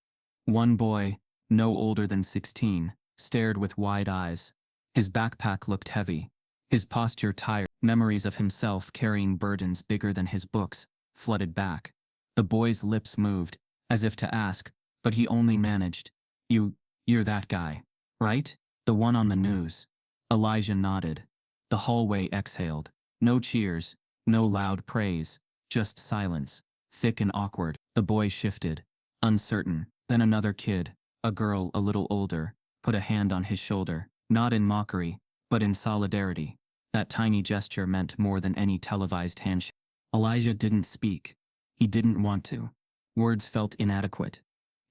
One boy, no older than 16, stared with wide eyes. His backpack looked heavy, his posture tired. Memories of himself carrying burdens bigger than his books flooded back. The boy's lips moved, as if to ask, but he only managed, You're that guy, right? The one on the news." Elijah nodded. The hallway exhaled. No cheers, no loud praise, just silence, thick and awkward. The boy shifted, uncertain. Then another kid, a girl a little older, put a hand on his shoulder, not in mockery, but in solidarity. That tiny gesture meant more than any televised handshake. Elijah didn't speak. He didn't want to. Words felt inadequate.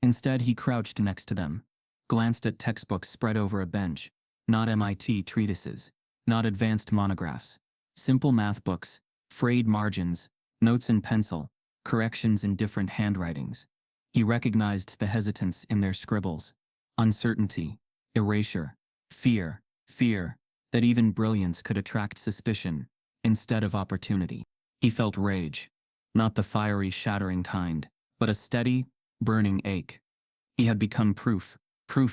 Instead, he crouched next to them, glanced at textbooks spread over a bench, not MIT treatises, not advanced monographs, simple math books, frayed margins, notes in pencil, corrections in different handwritings. He recognized the hesitance in their scribbles, uncertainty, erasure, fear, that even brilliance could attract suspicion instead of opportunity. He felt rage, not the fiery, shattering kind, but a steady, burning ache. He had become proof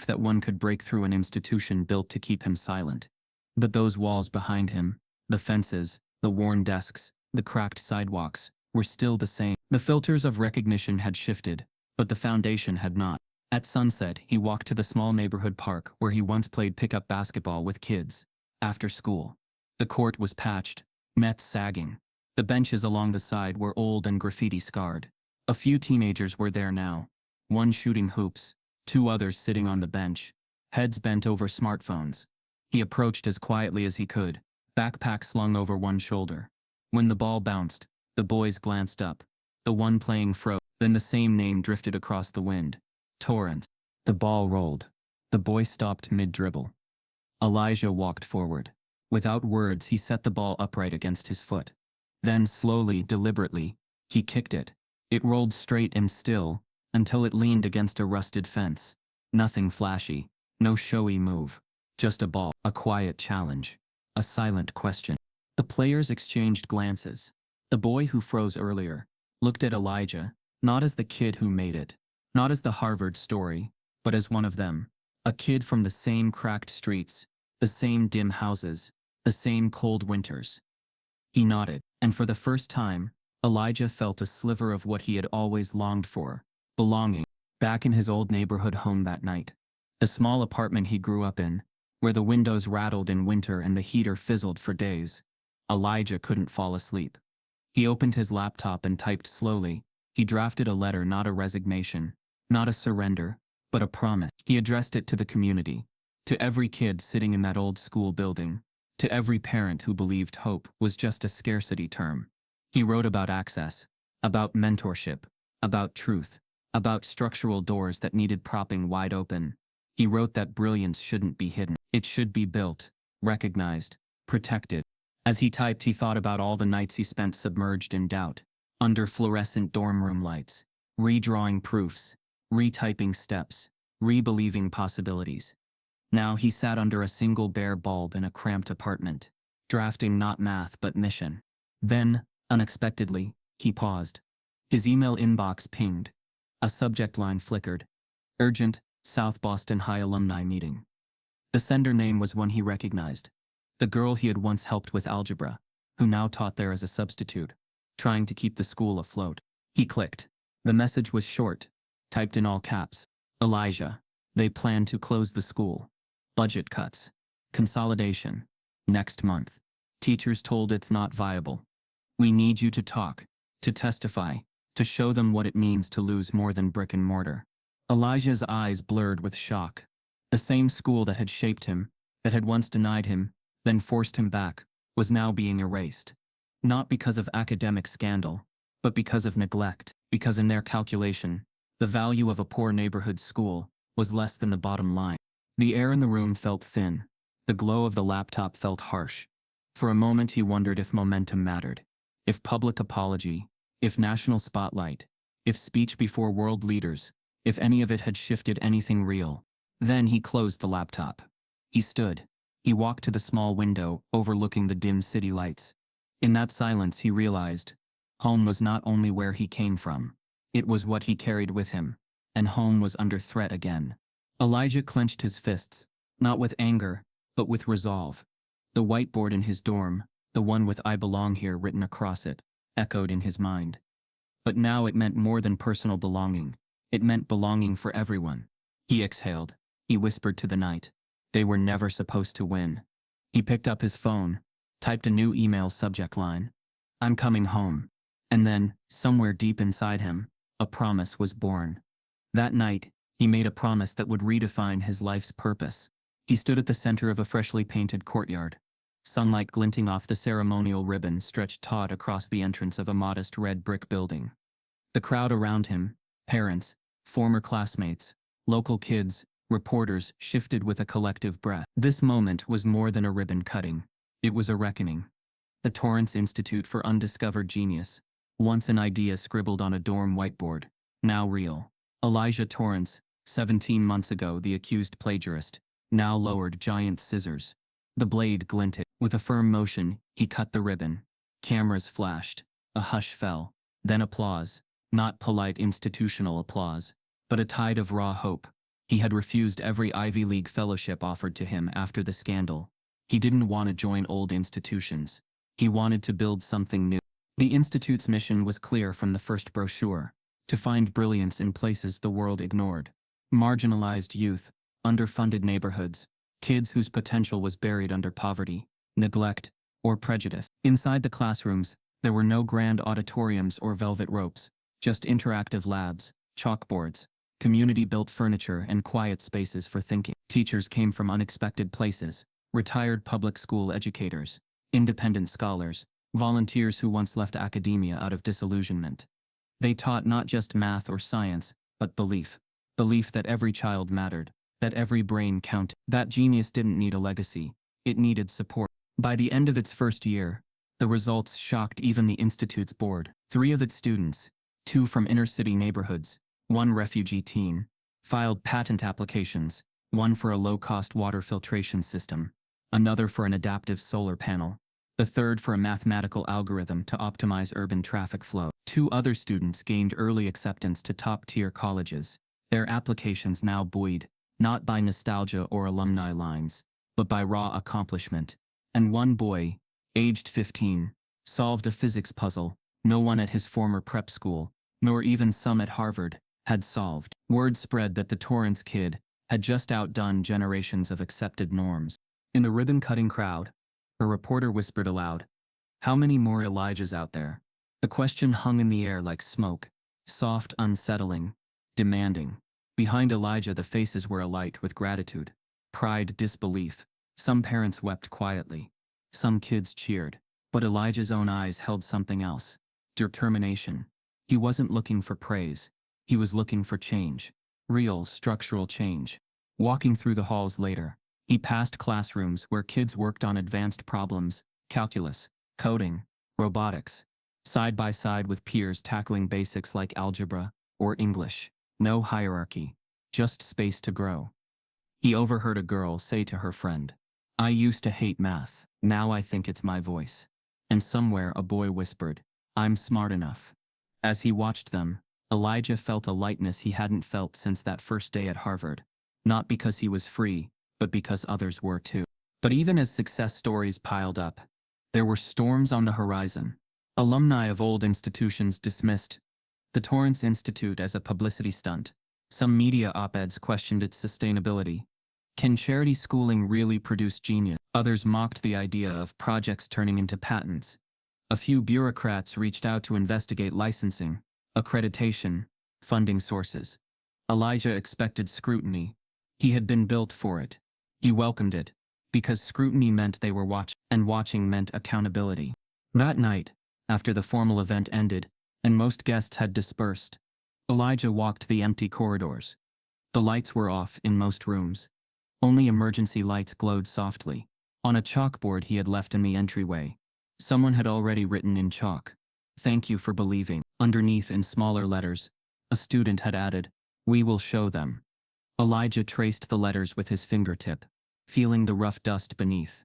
that one could break through an institution built to keep him silent. But those walls behind him, the fences, the worn desks, the cracked sidewalks, were still the same. The filters of recognition had shifted, but the foundation had not. At sunset, he walked to the small neighborhood park where he once played pickup basketball with kids, after school. The court was patched, nets sagging. The benches along the side were old and graffiti-scarred. A few teenagers were there now, one shooting hoops, two others sitting on the bench, heads bent over smartphones. He approached as quietly as he could, backpack slung over one shoulder. When the ball bounced, the boys glanced up. The one playing froze. Then the same name drifted across the wind. Torrance. The ball rolled. The boy stopped mid-dribble. Elijah walked forward. Without words, he set the ball upright against his foot. Then slowly, deliberately, he kicked it. It rolled straight and still, until it leaned against a rusted fence. Nothing flashy, no showy move. Just a ball, a quiet challenge, a silent question. The players exchanged glances. The boy who froze earlier looked at Elijah, not as the kid who made it, not as the Harvard story, but as one of them. A kid from the same cracked streets, the same dim houses, the same cold winters. He nodded, and for the first time, Elijah felt a sliver of what he had always longed for: belonging. Back in his old neighborhood home that night, the small apartment he grew up in, where the windows rattled in winter and the heater fizzled for days, Elijah couldn't fall asleep. He opened his laptop and typed slowly. He drafted a letter, not a resignation, not a surrender, but a promise. He addressed it to the community, to every kid sitting in that old school building, to every parent who believed hope was just a scarcity term. He wrote about access, about mentorship, about truth, about structural doors that needed propping wide open. He wrote that brilliance shouldn't be hidden. It should be built, recognized, protected. As he typed, he thought about all the nights he spent submerged in doubt, under fluorescent dorm room lights, redrawing proofs, retyping steps, rebelieving possibilities. Now he sat under a single bare bulb in a cramped apartment, drafting not math but mission. Then, unexpectedly, he paused. His email inbox pinged. A subject line flickered. Urgent, South Boston High alumni meeting. The sender name was one he recognized. The girl he had once helped with algebra, who now taught there as a substitute, trying to keep the school afloat. He clicked. The message was short, typed in all caps. Elijah, they plan to close the school. Budget cuts. Consolidation. Next month. Teachers told it's not viable. We need you to talk, to testify, to show them what it means to lose more than brick and mortar. Elijah's eyes blurred with shock. The same school that had shaped him, that had once denied him, then forced him back, was now being erased. Not because of academic scandal, but because of neglect, because in their calculation, the value of a poor neighborhood school was less than the bottom line. The air in the room felt thin. The glow of the laptop felt harsh. For a moment he wondered if momentum mattered, if public apology, if national spotlight, if speech before world leaders, if any of it had shifted anything real. Then he closed the laptop. He stood. He walked to the small window overlooking the dim city lights. In that silence he realized, home was not only where he came from, it was what he carried with him, and home was under threat again. Elijah clenched his fists, not with anger, but with resolve. The whiteboard in his dorm, the one with "I belong here" written across it, echoed in his mind. But now it meant more than personal belonging. It meant belonging for everyone. He exhaled. He whispered to the night. They were never supposed to win. He picked up his phone, typed a new email subject line. I'm coming home. And then, somewhere deep inside him, a promise was born. That night, he made a promise that would redefine his life's purpose. He stood at the center of a freshly painted courtyard. Sunlight glinting off the ceremonial ribbon stretched taut across the entrance of a modest red brick building. The crowd around him, parents, former classmates, local kids, reporters, shifted with a collective breath. This moment was more than a ribbon cutting. It was a reckoning. The Torrance Institute for Undiscovered Genius, once an idea scribbled on a dorm whiteboard, now real. Elijah Torrance, 17 months ago the accused plagiarist, now lowered giant scissors. The blade glinted. With a firm motion, he cut the ribbon. Cameras flashed. A hush fell. Then applause. Not polite institutional applause, but a tide of raw hope. He had refused every Ivy League fellowship offered to him after the scandal. He didn't want to join old institutions. He wanted to build something new. The Institute's mission was clear from the first brochure: to find brilliance in places the world ignored. Marginalized youth, underfunded neighborhoods, kids whose potential was buried under poverty, neglect, or prejudice. Inside the classrooms, there were no grand auditoriums or velvet ropes, just interactive labs, chalkboards, community-built furniture, and quiet spaces for thinking. Teachers came from unexpected places: retired public school educators, independent scholars, volunteers who once left academia out of disillusionment. They taught not just math or science, but belief. Belief that every child mattered, that every brain counted, that genius didn't need a legacy, it needed support. By the end of its first year, the results shocked even the Institute's board. 3 of its students, 2 from inner-city neighborhoods, 1 refugee teen, filed patent applications, one for a low-cost water filtration system, another for an adaptive solar panel, the third for a mathematical algorithm to optimize urban traffic flow. 2 other students gained early acceptance to top-tier colleges, their applications now buoyed, not by nostalgia or alumni lines, but by raw accomplishment. And 1 boy, aged 15, solved a physics puzzle, no one at his former prep school, nor even some at Harvard, had solved. Word spread that the Torrance kid had just outdone generations of accepted norms. In the ribbon-cutting crowd, a reporter whispered aloud, "How many more Elijahs out there?" The question hung in the air like smoke, soft, unsettling, demanding. Behind Elijah, the faces were alight with gratitude, pride, disbelief. Some parents wept quietly. Some kids cheered. But Elijah's own eyes held something else. Determination. He wasn't looking for praise. He was looking for change. Real, structural change. Walking through the halls later, he passed classrooms where kids worked on advanced problems, calculus, coding, robotics, side by side with peers tackling basics like algebra or English. No hierarchy, just space to grow. He overheard a girl say to her friend, "I used to hate math, now I think it's my voice." And somewhere a boy whispered, "I'm smart enough." As he watched them, Elijah felt a lightness he hadn't felt since that first day at Harvard. Not because he was free, but because others were too. But even as success stories piled up, there were storms on the horizon. Alumni of old institutions dismissed the Torrance Institute as a publicity stunt. Some media op-eds questioned its sustainability. Can charity schooling really produce genius? Others mocked the idea of projects turning into patents. A few bureaucrats reached out to investigate licensing, accreditation, funding sources. Elijah expected scrutiny. He had been built for it. He welcomed it, because scrutiny meant they were watching, and watching meant accountability. That night, after the formal event ended, and most guests had dispersed, Elijah walked the empty corridors. The lights were off in most rooms. Only emergency lights glowed softly. On a chalkboard he had left in the entryway, someone had already written in chalk, "Thank you for believing." Underneath, in smaller letters, a student had added, "We will show them." Elijah traced the letters with his fingertip, feeling the rough dust beneath.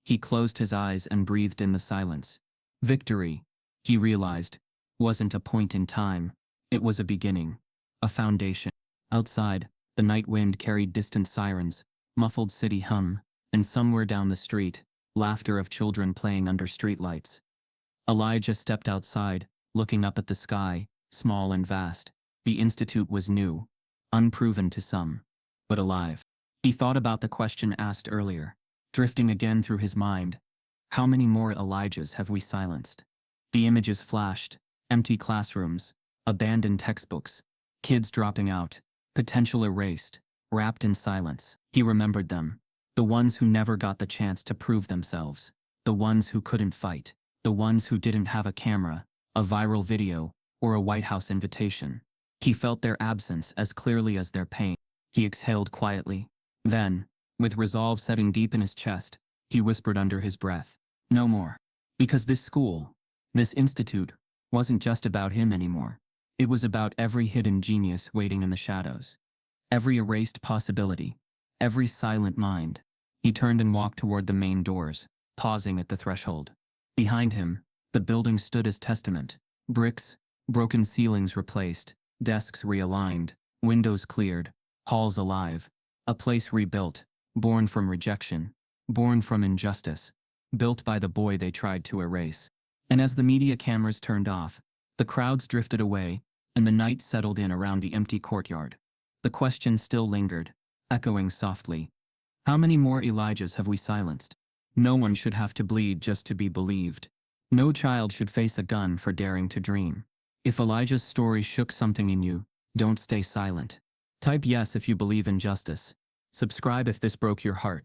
He closed his eyes and breathed in the silence. Victory, he realized, wasn't a point in time. It was a beginning, a foundation. Outside, the night wind carried distant sirens, muffled city hum, and somewhere down the street, laughter of children playing under streetlights. Elijah stepped outside, looking up at the sky, small and vast. The institute was new, unproven to some, but alive. He thought about the question asked earlier, drifting again through his mind. How many more Elijahs have we silenced? The images flashed, empty classrooms, abandoned textbooks, kids dropping out, potential erased, wrapped in silence. He remembered them. The ones who never got the chance to prove themselves. The ones who couldn't fight. The ones who didn't have a camera, a viral video, or a White House invitation. He felt their absence as clearly as their pain. He exhaled quietly. Then, with resolve setting deep in his chest, he whispered under his breath, "No more." Because this school, this institute, wasn't just about him anymore. It was about every hidden genius waiting in the shadows. Every erased possibility. Every silent mind. He turned and walked toward the main doors, pausing at the threshold. Behind him, the building stood as testament. Bricks, broken ceilings replaced, desks realigned, windows cleared, halls alive. A place rebuilt, born from rejection, born from injustice, built by the boy they tried to erase. And as the media cameras turned off, the crowds drifted away, and the night settled in around the empty courtyard. The question still lingered, echoing softly. How many more Elijahs have we silenced? No one should have to bleed just to be believed. No child should face a gun for daring to dream. If Elijah's story shook something in you, don't stay silent. Type yes if you believe in justice. Subscribe if this broke your heart.